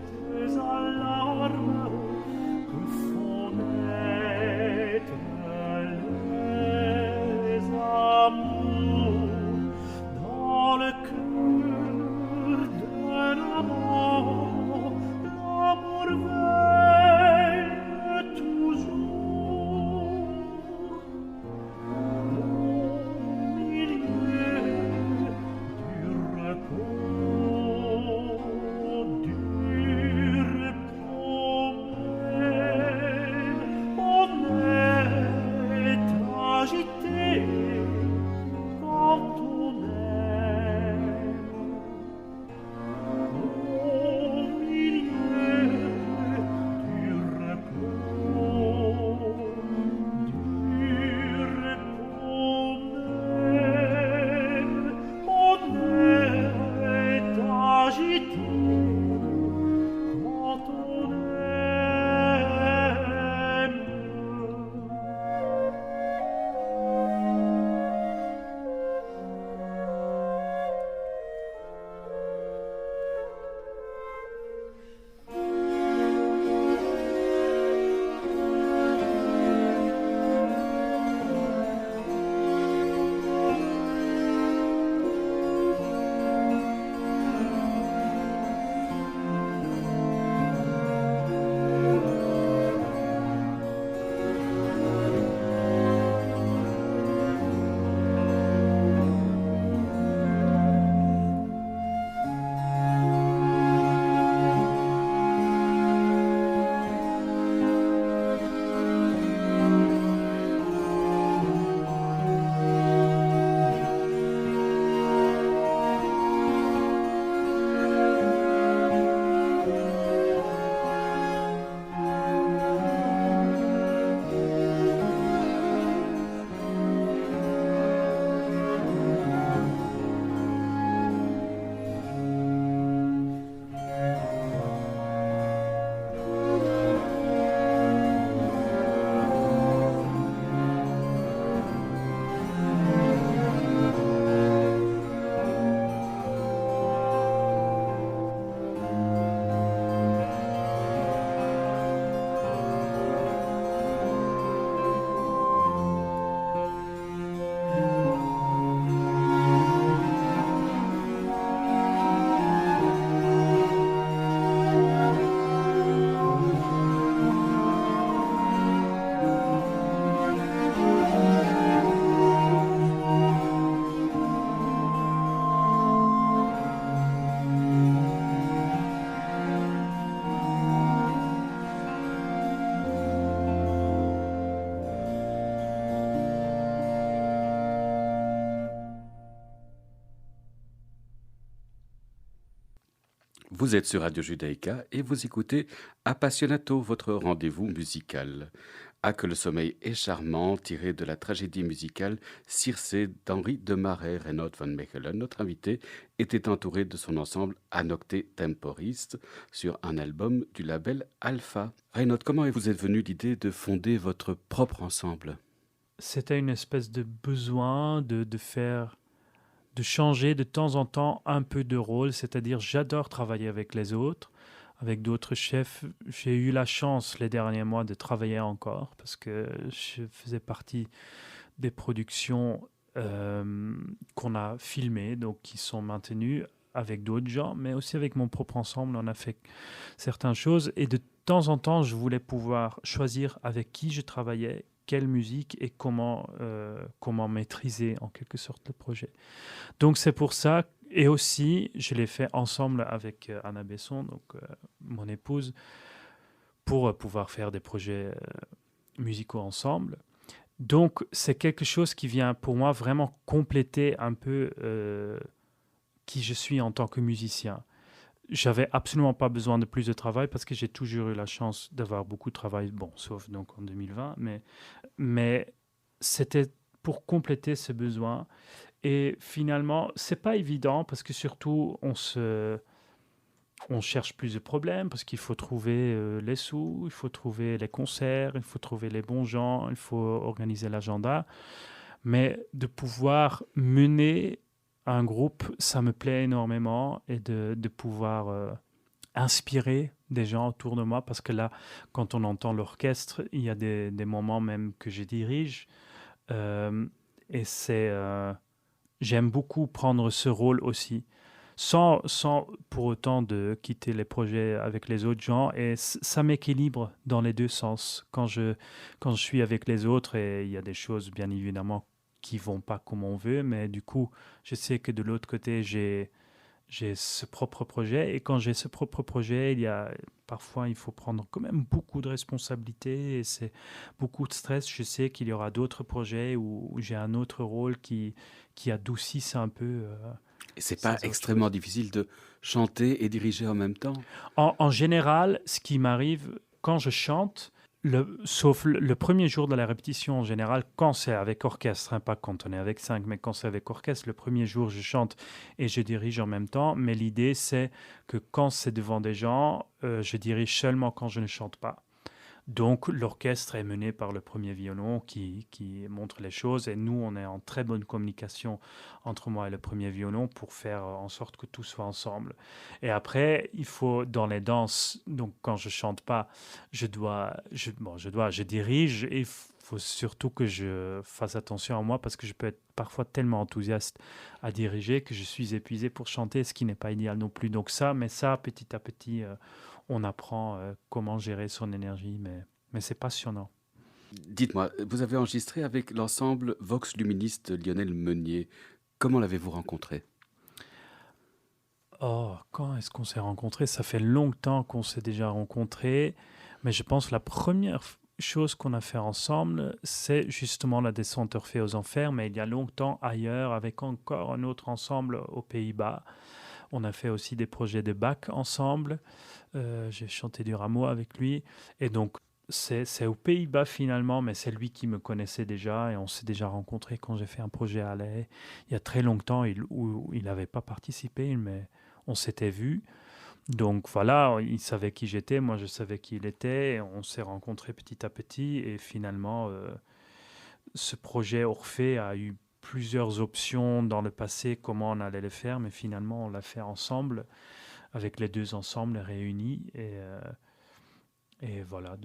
C: bêtes alarmes que font naître les amours dans le cœur d'un amant. L'amour veille toujours au milieu du repos même. On est agité quand on aime. Au milieu du repos même. On est agité quand on aime.
A: Vous êtes sur Radio Judaïka et vous écoutez Appassionato, votre rendez-vous musical. Ah, que le sommeil est charmant, tiré de la tragédie musicale Circé d'Henri de Marais. Reinhold van Mechelen, notre invité, était entouré de son ensemble Anocte Temporis sur un album du label Alpha. Reinhold, comment vous êtes venu l'idée de fonder votre propre ensemble?
B: C'était une espèce de besoin de changer de temps en temps un peu de rôle, c'est-à-dire j'adore travailler avec les autres, avec d'autres chefs. J'ai eu la chance les derniers mois de travailler encore parce que je faisais partie des productions qu'on a filmées, donc qui sont maintenues avec d'autres gens, mais aussi avec mon propre ensemble. On a fait certaines choses et de temps en temps, je voulais pouvoir choisir avec qui je travaillais, quelle musique et comment maîtriser en quelque sorte le projet. Donc c'est pour ça, et aussi je l'ai fait ensemble avec Anna Besson, donc mon épouse, pour pouvoir faire des projets musicaux ensemble. Donc c'est quelque chose qui vient pour moi vraiment compléter un peu qui je suis en tant que musicien. J'avais absolument pas besoin de plus de travail parce que j'ai toujours eu la chance d'avoir beaucoup de travail, bon, sauf donc en 2020, mais c'était pour compléter ce besoin. Et finalement, c'est pas évident parce que surtout, on cherche plus de problèmes parce qu'il faut trouver les sous, il faut trouver les concerts, il faut trouver les bons gens, il faut organiser l'agenda. Mais de pouvoir mener un groupe, ça me plaît énormément et de pouvoir inspirer des gens autour de moi parce que là, quand on entend l'orchestre, il y a des moments même que je dirige euh, et j'aime beaucoup prendre ce rôle aussi. Sans pour autant de quitter les projets avec les autres gens. Et ça m'équilibre dans les deux sens. Quand je suis avec les autres, et il y a des choses, bien évidemment, qui vont pas comme on veut, mais du coup, je sais que de l'autre côté, j'ai ce propre projet. Et quand j'ai ce propre projet, parfois, il faut prendre quand même beaucoup de responsabilités et c'est beaucoup de stress. Je sais qu'il y aura d'autres projets où j'ai un autre rôle qui adoucissent un peu
A: Et c'est pas
B: ces autres
A: extrêmement
B: choses.
A: difficile de chanter et diriger en même temps?
B: En général, ce qui m'arrive quand je chante, sauf le premier jour de la répétition, en général, quand c'est avec orchestre, hein, pas quand on est avec cinq, mais quand c'est avec orchestre, le premier jour, je chante et je dirige en même temps. Mais l'idée, c'est que quand c'est devant des gens, je dirige seulement quand je ne chante pas. Donc, l'orchestre est mené par le premier violon qui montre les choses et nous, on est en très bonne communication entre moi et le premier violon pour faire en sorte que tout soit ensemble. Et après, il faut, dans les danses, donc quand je chante pas, je dirige et il faut surtout que je fasse attention à moi parce que je peux être parfois tellement enthousiaste à diriger que je suis épuisé pour chanter, ce qui n'est pas idéal non plus. Donc ça, petit à petit, on apprend comment gérer son énergie, mais c'est passionnant.
A: Dites-moi, vous avez enregistré avec l'ensemble Vox Luminis de Lionel Meunier. Comment l'avez-vous rencontré?
B: Oh, quand est-ce qu'on s'est rencontrés? Ça fait longtemps qu'on s'est déjà rencontrés, mais je pense que la première chose qu'on a fait ensemble, c'est justement la descente Orphée aux Enfers, mais il y a longtemps ailleurs, avec encore un autre ensemble aux Pays-Bas. On a fait aussi des projets de Bach ensemble. J'ai chanté du Rameau avec lui. Et donc, c'est aux Pays-Bas finalement, mais c'est lui qui me connaissait déjà et on s'est déjà rencontrés quand j'ai fait un projet à La Haye. Il y a très longtemps où il n'avait pas participé, mais on s'était vus. Donc voilà, il savait qui j'étais, moi je savais qui il était, et on s'est rencontrés petit à petit et finalement, ce projet Orphée a eu plusieurs options dans le passé, comment on allait le faire, mais finalement on l'a fait ensemble, avec les deux ensembles réunis et voilà,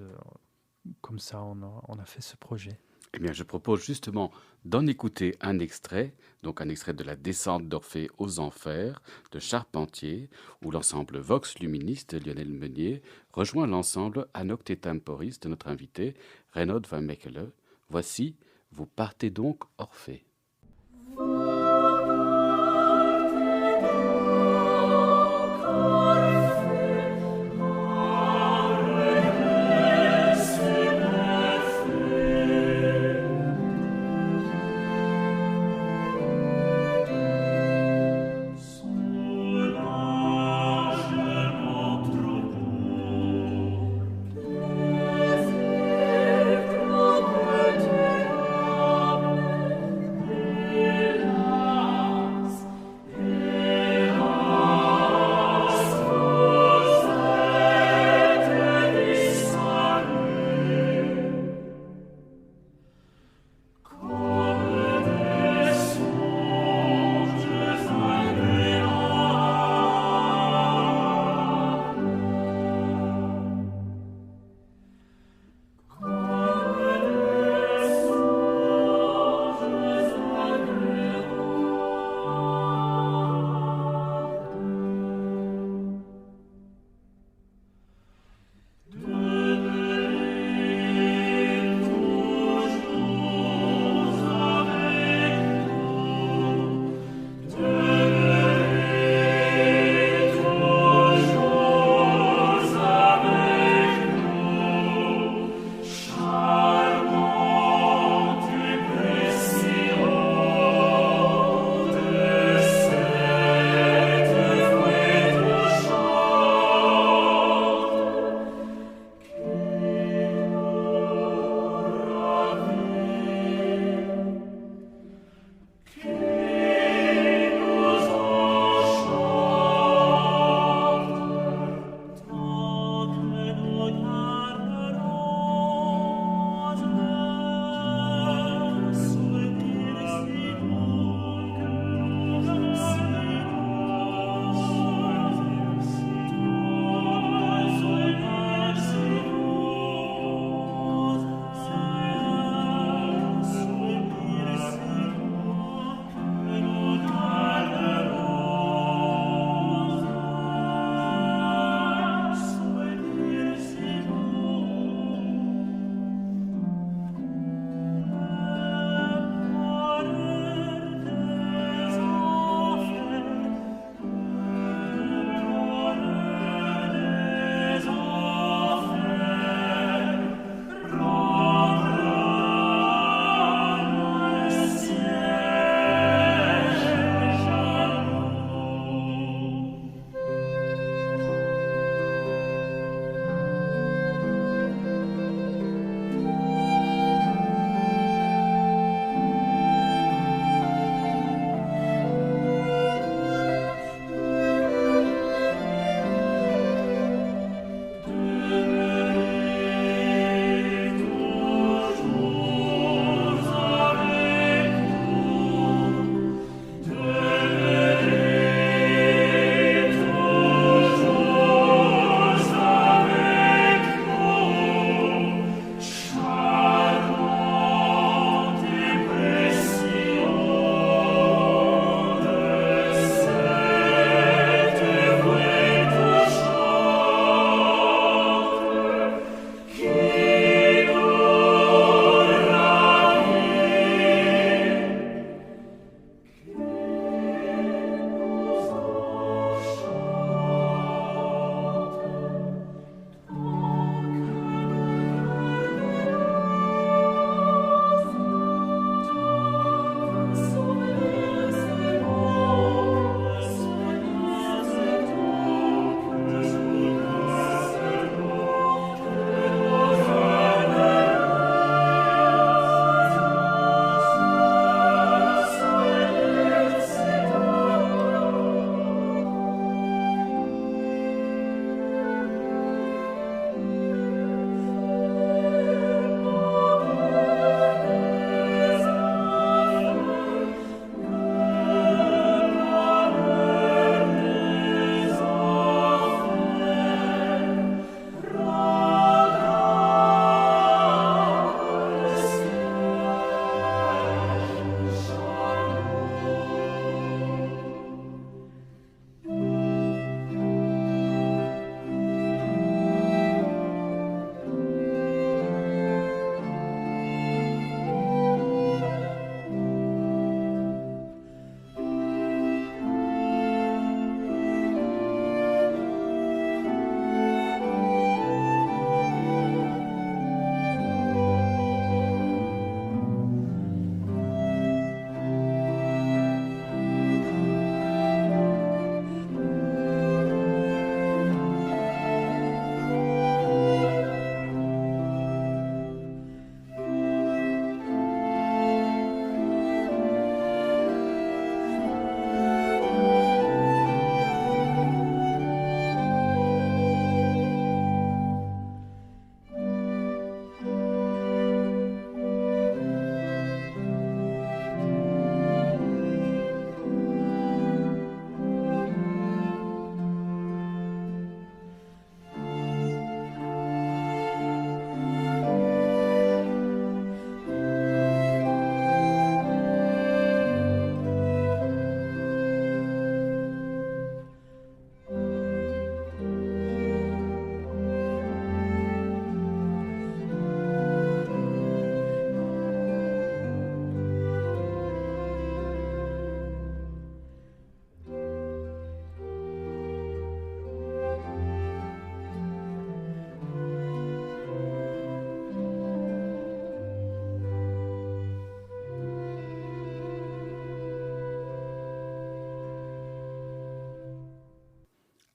B: comme ça on a fait ce projet.
A: Eh bien, je propose justement d'en écouter un extrait, donc un extrait de la descente d'Orphée aux Enfers de Charpentier, où l'ensemble Vox Luminis de Lionel Meunier rejoint l'ensemble Anocte Temporis de notre invité Renaud van Mechelen. Voici Vous partez donc Orphée.
C: Thank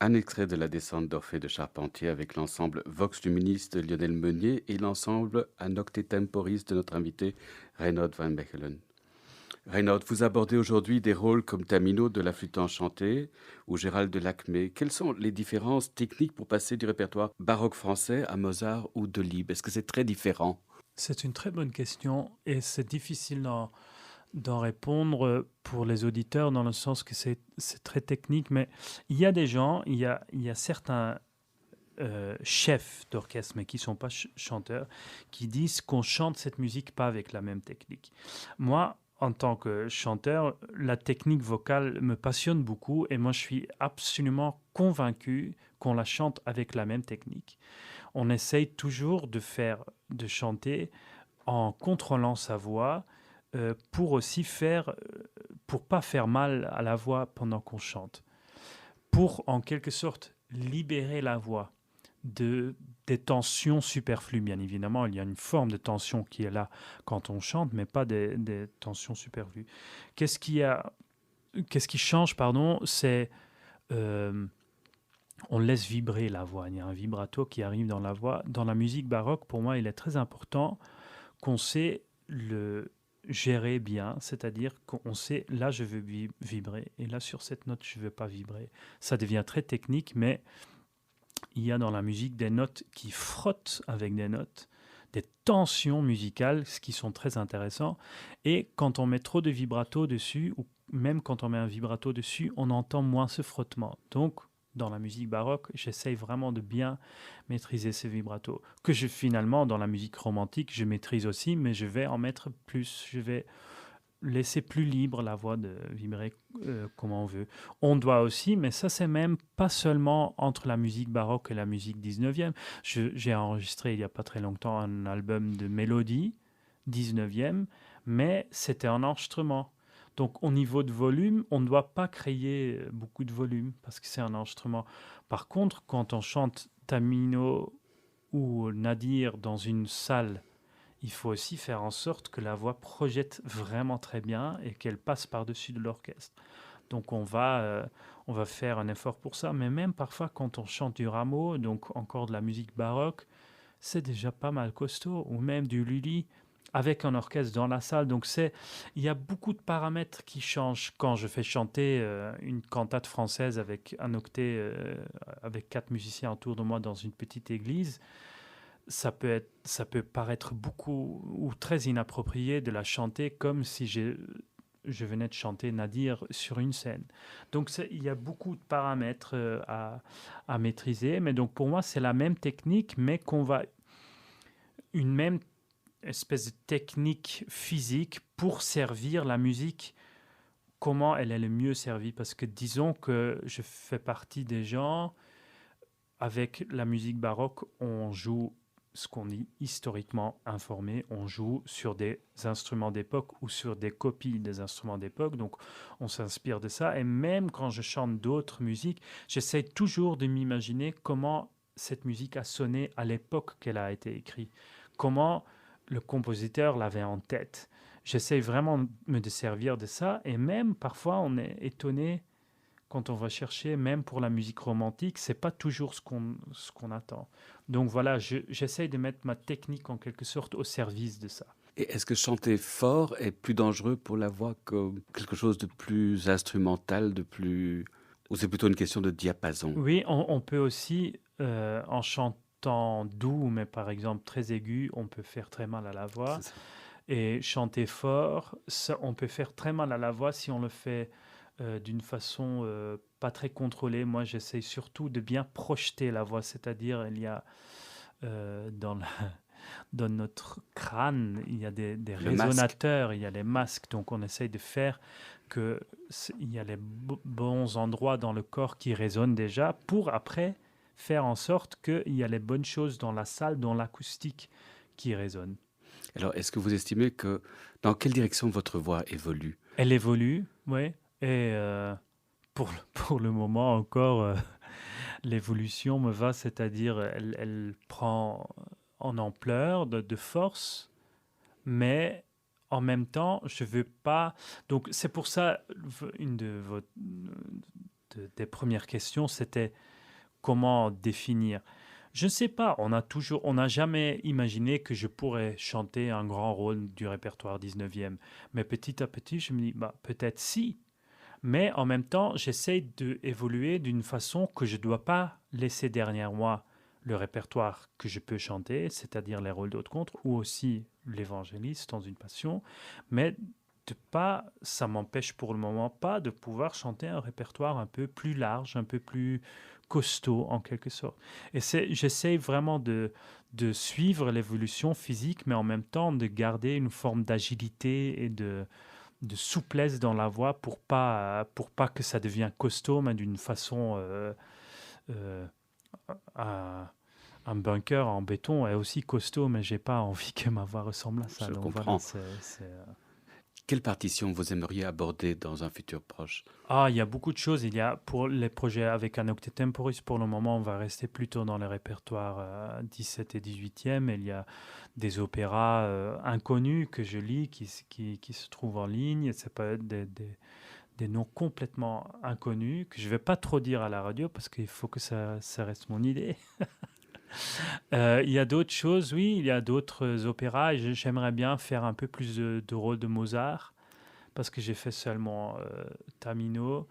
A: Un extrait de la descente d'Orphée de Charpentier avec l'ensemble Vox Luminis de Lionel Meunier et l'ensemble Anocte Temporis de notre invité Reinhold van Mechelen. Reinhold, vous abordez aujourd'hui des rôles comme Tamino de la flûte enchantée ou Gérald de Lacmé. Quelles sont les différences techniques pour passer du répertoire baroque français à Mozart ou Delibes? Est-ce que c'est très différent?
B: C'est une très bonne question et c'est difficile d'en répondre pour les auditeurs dans le sens que c'est très technique, mais il y a des gens, il y a certains chefs d'orchestre, mais qui ne sont pas chanteurs, qui disent qu'on chante cette musique pas avec la même technique. Moi, en tant que chanteur, la technique vocale me passionne beaucoup et moi je suis absolument convaincu qu'on la chante avec la même technique. On essaye toujours de chanter en contrôlant sa voix pour aussi pour pas faire mal à la voix pendant qu'on chante, pour en quelque sorte libérer la voix des tensions superflues. Bien évidemment, il y a une forme de tension qui est là quand on chante, mais pas des tensions superflues. Qu'est-ce qui change, pardon, c'est euh, on laisse vibrer la voix. Il y a un vibrato qui arrive dans la voix. Dans la musique baroque, pour moi, il est très important qu'on sait le gérer bien, c'est-à-dire qu'on sait là je veux vibrer et là sur cette note je ne veux pas vibrer. Ça devient très technique, mais il y a dans la musique des notes qui frottent avec des notes, des tensions musicales, ce qui sont très intéressants. Et quand on met trop de vibrato dessus, ou même quand on met un vibrato dessus, on entend moins ce frottement. Donc, dans la musique baroque, j'essaye vraiment de bien maîtriser ces vibratos. Finalement, dans la musique romantique, je maîtrise aussi, mais je vais en mettre plus. Je vais laisser plus libre la voix de vibrer comme on veut. On doit aussi, mais ça c'est même pas seulement entre la musique baroque et la musique 19e. J'ai enregistré il n'y a pas très longtemps un album de mélodie 19e, mais c'était un enregistrement. Donc au niveau de volume, on ne doit pas créer beaucoup de volume parce que c'est un enregistrement. Par contre, quand on chante Tamino ou Nadir dans une salle, il faut aussi faire en sorte que la voix projette vraiment très bien et qu'elle passe par-dessus de l'orchestre. Donc on va faire un effort pour ça, mais même parfois quand on chante du rameau, donc encore de la musique baroque, c'est déjà pas mal costaud, ou même du Lully avec un orchestre dans la salle. Donc il y a beaucoup de paramètres qui changent quand je fais chanter une cantate française avec un octet, avec 4 musiciens autour de moi dans une petite église. Ça peut paraître beaucoup ou très inapproprié de la chanter comme si je venais de chanter Nadir sur une scène. Donc il y a beaucoup de paramètres à maîtriser, mais donc pour moi c'est la même technique, mais une même espèce de technique physique pour servir la musique, comment elle est le mieux servie. Parce que disons que je fais partie des gens, avec la musique baroque, on joue ce qu'on dit historiquement informé, on joue sur des instruments d'époque ou sur des copies des instruments d'époque, donc on s'inspire de ça. Et même quand je chante d'autres musiques, j'essaie toujours de m'imaginer comment cette musique a sonné à l'époque qu'elle a été écrite, comment le compositeur l'avait en tête. J'essaie vraiment de me servir de ça, et même parfois on est étonné quand on va chercher, même pour la musique romantique, c'est pas toujours ce qu'on attend. Donc voilà, j'essaye de mettre ma technique en quelque sorte au service de ça.
A: Et est-ce que chanter fort est plus dangereux pour la voix que quelque chose de plus instrumental, de plus... Ou c'est plutôt une question de diapason?
B: Oui, on peut aussi, en chantant doux, mais par exemple très aigu, on peut faire très mal à la voix.
A: C'est ça.
B: Et chanter fort, ça, on peut faire très mal à la voix si on le fait d'une façon pas très contrôlée. Moi, j'essaye surtout de bien projeter la voix, c'est-à-dire il y a dans dans notre crâne, il y a des
A: Le masque.
B: résonateurs, il y a les masques, donc on essaye de faire que il y a les bons endroits dans le corps qui résonnent déjà pour après faire en sorte qu'il y a les bonnes choses dans la salle, dans l'acoustique qui résonne.
A: Alors, est-ce que vous estimez que... Dans quelle direction votre voix évolue?
B: Elle évolue, oui, et pour le moment encore, l'évolution me va, c'est-à-dire elle prend en ampleur, de force, mais en même temps, je veux pas. Donc c'est pour ça une des premières questions, c'était comment définir? Je ne sais pas, on n'a jamais imaginé que je pourrais chanter un grand rôle du répertoire 19e. Mais petit à petit, je me dis, bah, peut-être si. Mais en même temps, j'essaie d'évoluer d'une façon que je ne dois pas laisser derrière moi le répertoire que je peux chanter, c'est-à-dire les rôles d'autres contre, ou aussi l'évangéliste dans une passion, mais de pas, ça m'empêche pour le moment pas de pouvoir chanter un répertoire un peu plus large, un peu plus costaud en quelque sorte. Et j'essaie vraiment de suivre l'évolution physique, mais en même temps de garder une forme d'agilité et de souplesse dans la voix pour pas que ça devienne costaud, mais d'une façon euh, à- un bunker en béton est aussi costaud, mais j'ai pas envie que ma voix ressemble à ça.
A: Je
B: Donc
A: comprends.
B: voilà,
A: Quelle partition vous aimeriez aborder dans un futur proche?
B: Ah, il y a beaucoup de choses. Il y a pour les projets avec un octet temporis, pour le moment, on va rester plutôt dans les répertoires 17 et 18e. Il y a des opéras inconnus que je lis qui se trouvent en ligne. Ça peut être des noms complètement inconnus que je ne vais pas trop dire à la radio parce qu'il faut que ça reste mon idée. Il y a d'autres choses, oui, il y a d'autres opéras et j'aimerais bien faire un peu plus de rôle de Mozart parce que j'ai fait seulement Tamino.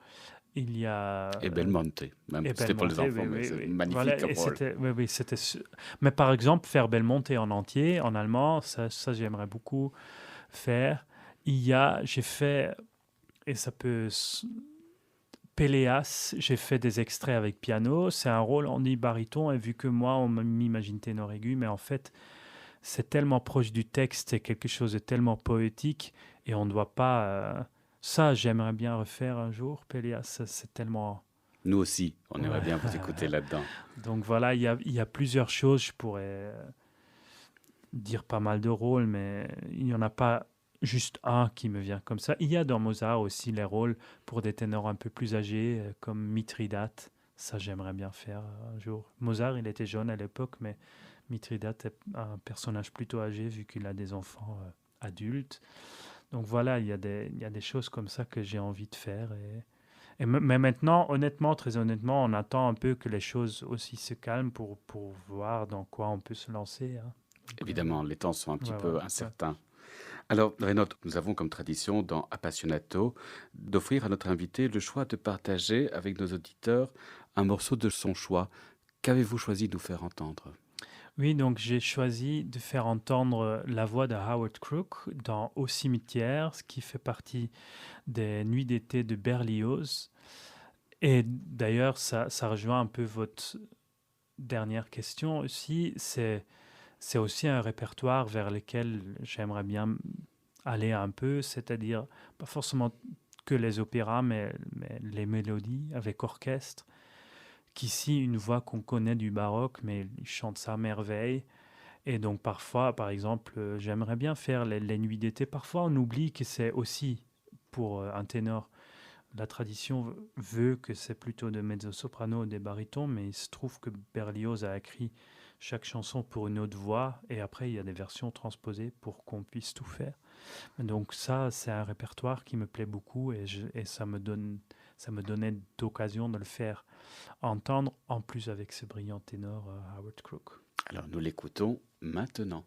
B: Il y a
A: Et Belmonte, même.
B: et
A: C'était pour les
B: Belmonte,
A: enfants,
B: oui,
A: mais
B: oui,
A: c'est
B: oui.
A: magnifique
B: Voilà,
A: comme
B: et
A: rôle.
B: oui, oui, mais par exemple, faire Belmonte en entier, en allemand, ça j'aimerais beaucoup faire. J'ai fait, et ça peut Péléas, j'ai fait des extraits avec piano. C'est un rôle en baryton, et vu que moi, on m'imagine ténor aigu, mais en fait, c'est tellement proche du texte, c'est quelque chose de tellement poétique, et on ne doit pas. Ça, j'aimerais bien refaire un jour, Péléas. C'est tellement.
A: Nous aussi, on aimerait
B: Ouais.
A: bien vous écouter là-dedans.
B: Donc voilà, il y a plusieurs choses. Je pourrais dire pas mal de rôles, mais il n'y en a pas juste un qui me vient comme ça. Il y a dans Mozart aussi les rôles pour des ténors un peu plus âgés, comme Mithridate. Ça, j'aimerais bien faire un jour. Mozart, il était jeune à l'époque, mais Mithridate est un personnage plutôt âgé vu qu'il a des enfants adultes. Donc voilà, il y a des choses comme ça que j'ai envie de faire. Mais maintenant, honnêtement, très honnêtement, on attend un peu que les choses aussi se calment pour voir dans quoi on peut se lancer. Hein. Donc,
A: Évidemment, les temps sont un petit
B: ouais,
A: peu
B: voilà, ouais.
A: incertains. Alors, Renaud, nous avons comme tradition dans Appassionato d'offrir à notre invité le choix de partager avec nos auditeurs un morceau de son choix. Qu'avez-vous choisi de nous faire entendre?
B: Oui, donc j'ai choisi de faire entendre la voix de Howard Crook dans Au cimetière, ce qui fait partie des Nuits d'été de Berlioz. Et d'ailleurs, ça rejoint un peu votre dernière question aussi. C'est aussi un répertoire vers lequel j'aimerais bien aller un peu, c'est-à-dire pas forcément que les opéras, mais les mélodies avec orchestre. Qu'ici, une voix qu'on connaît du baroque, mais il chante ça à merveille. Et donc parfois, par exemple, j'aimerais bien faire les nuits d'été. Parfois, on oublie que c'est aussi pour un ténor. La tradition veut que c'est plutôt de mezzo-soprano ou des barytons, mais il se trouve que Berlioz a écrit chaque chanson pour une autre voix, et après il y a des versions transposées pour qu'on puisse tout faire. Donc ça, c'est un répertoire qui me plaît beaucoup, et ça me donnait d'occasion de le faire entendre, en plus avec ce brillant ténor Howard Crook.
A: Alors, nous l'écoutons maintenant.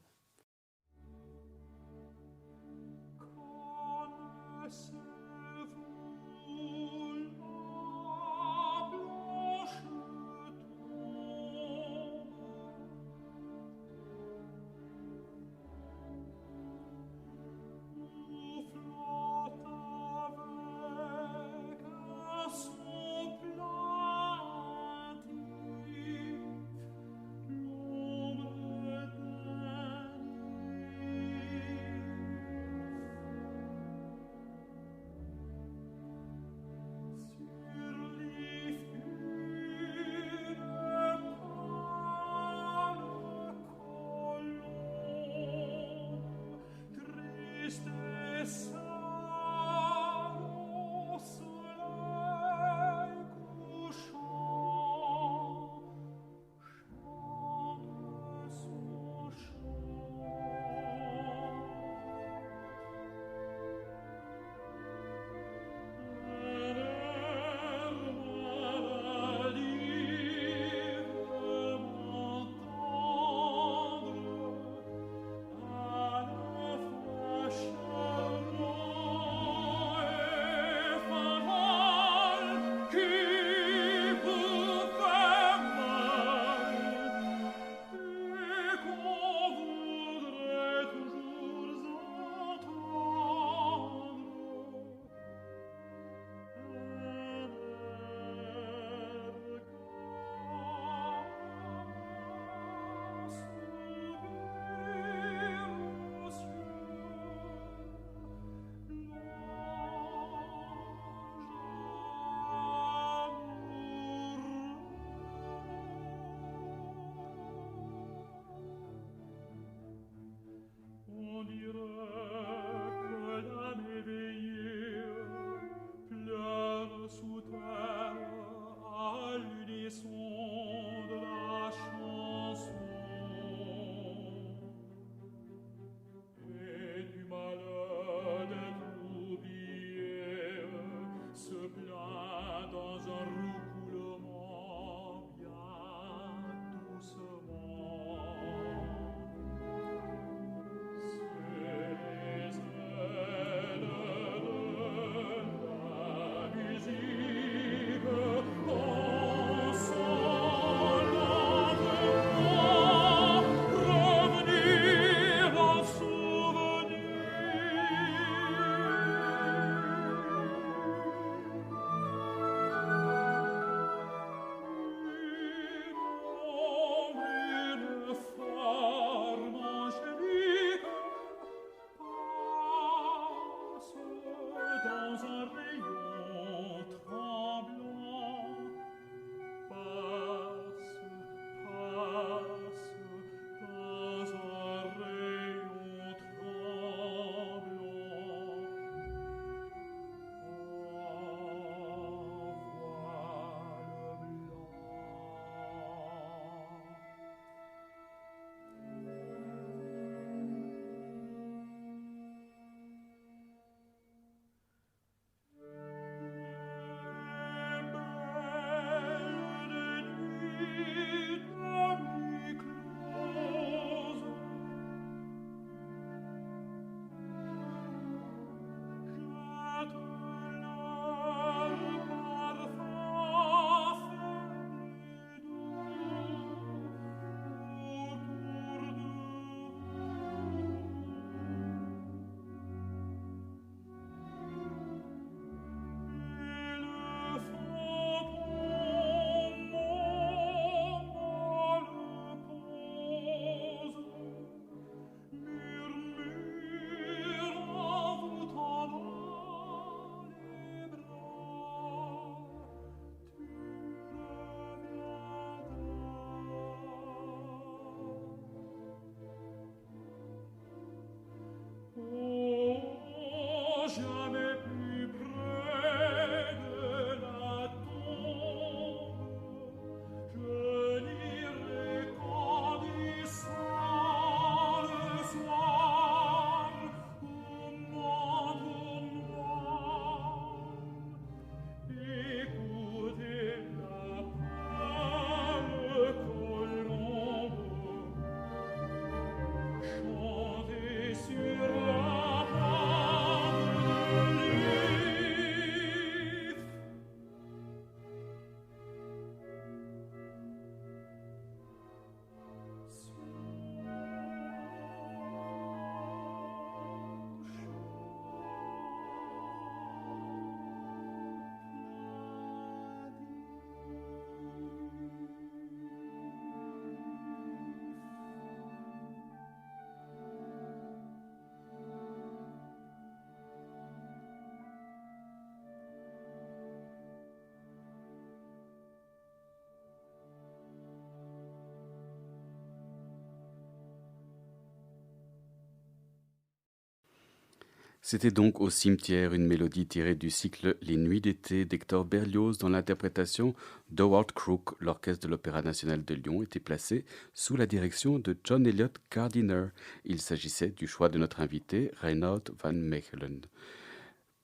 A: C'était donc au cimetière une mélodie tirée du cycle Les Nuits d'été d'Hector Berlioz dans l'interprétation d'Howard Crook. L'Orchestre de l'Opéra national de Lyon était placé sous la direction de John Elliott Gardiner. Il s'agissait du choix de notre invité, Reinhard van Mechelen.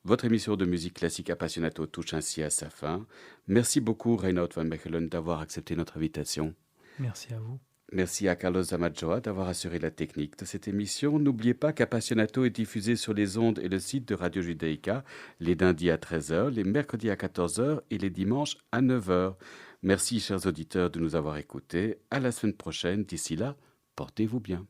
A: Votre émission de musique classique Appassionato touche ainsi à sa fin. Merci beaucoup, Reinhard van Mechelen, d'avoir accepté notre invitation.
B: Merci à vous.
A: Merci à Carlos Zamajoa d'avoir assuré la technique de cette émission. N'oubliez pas qu'Appassionato est diffusé sur les ondes et le site de Radio Judaïka les lundis à 13h, les mercredis à 14h et les dimanches à 9h. Merci, chers auditeurs, de nous avoir écoutés. À la semaine prochaine. D'ici là, portez-vous bien.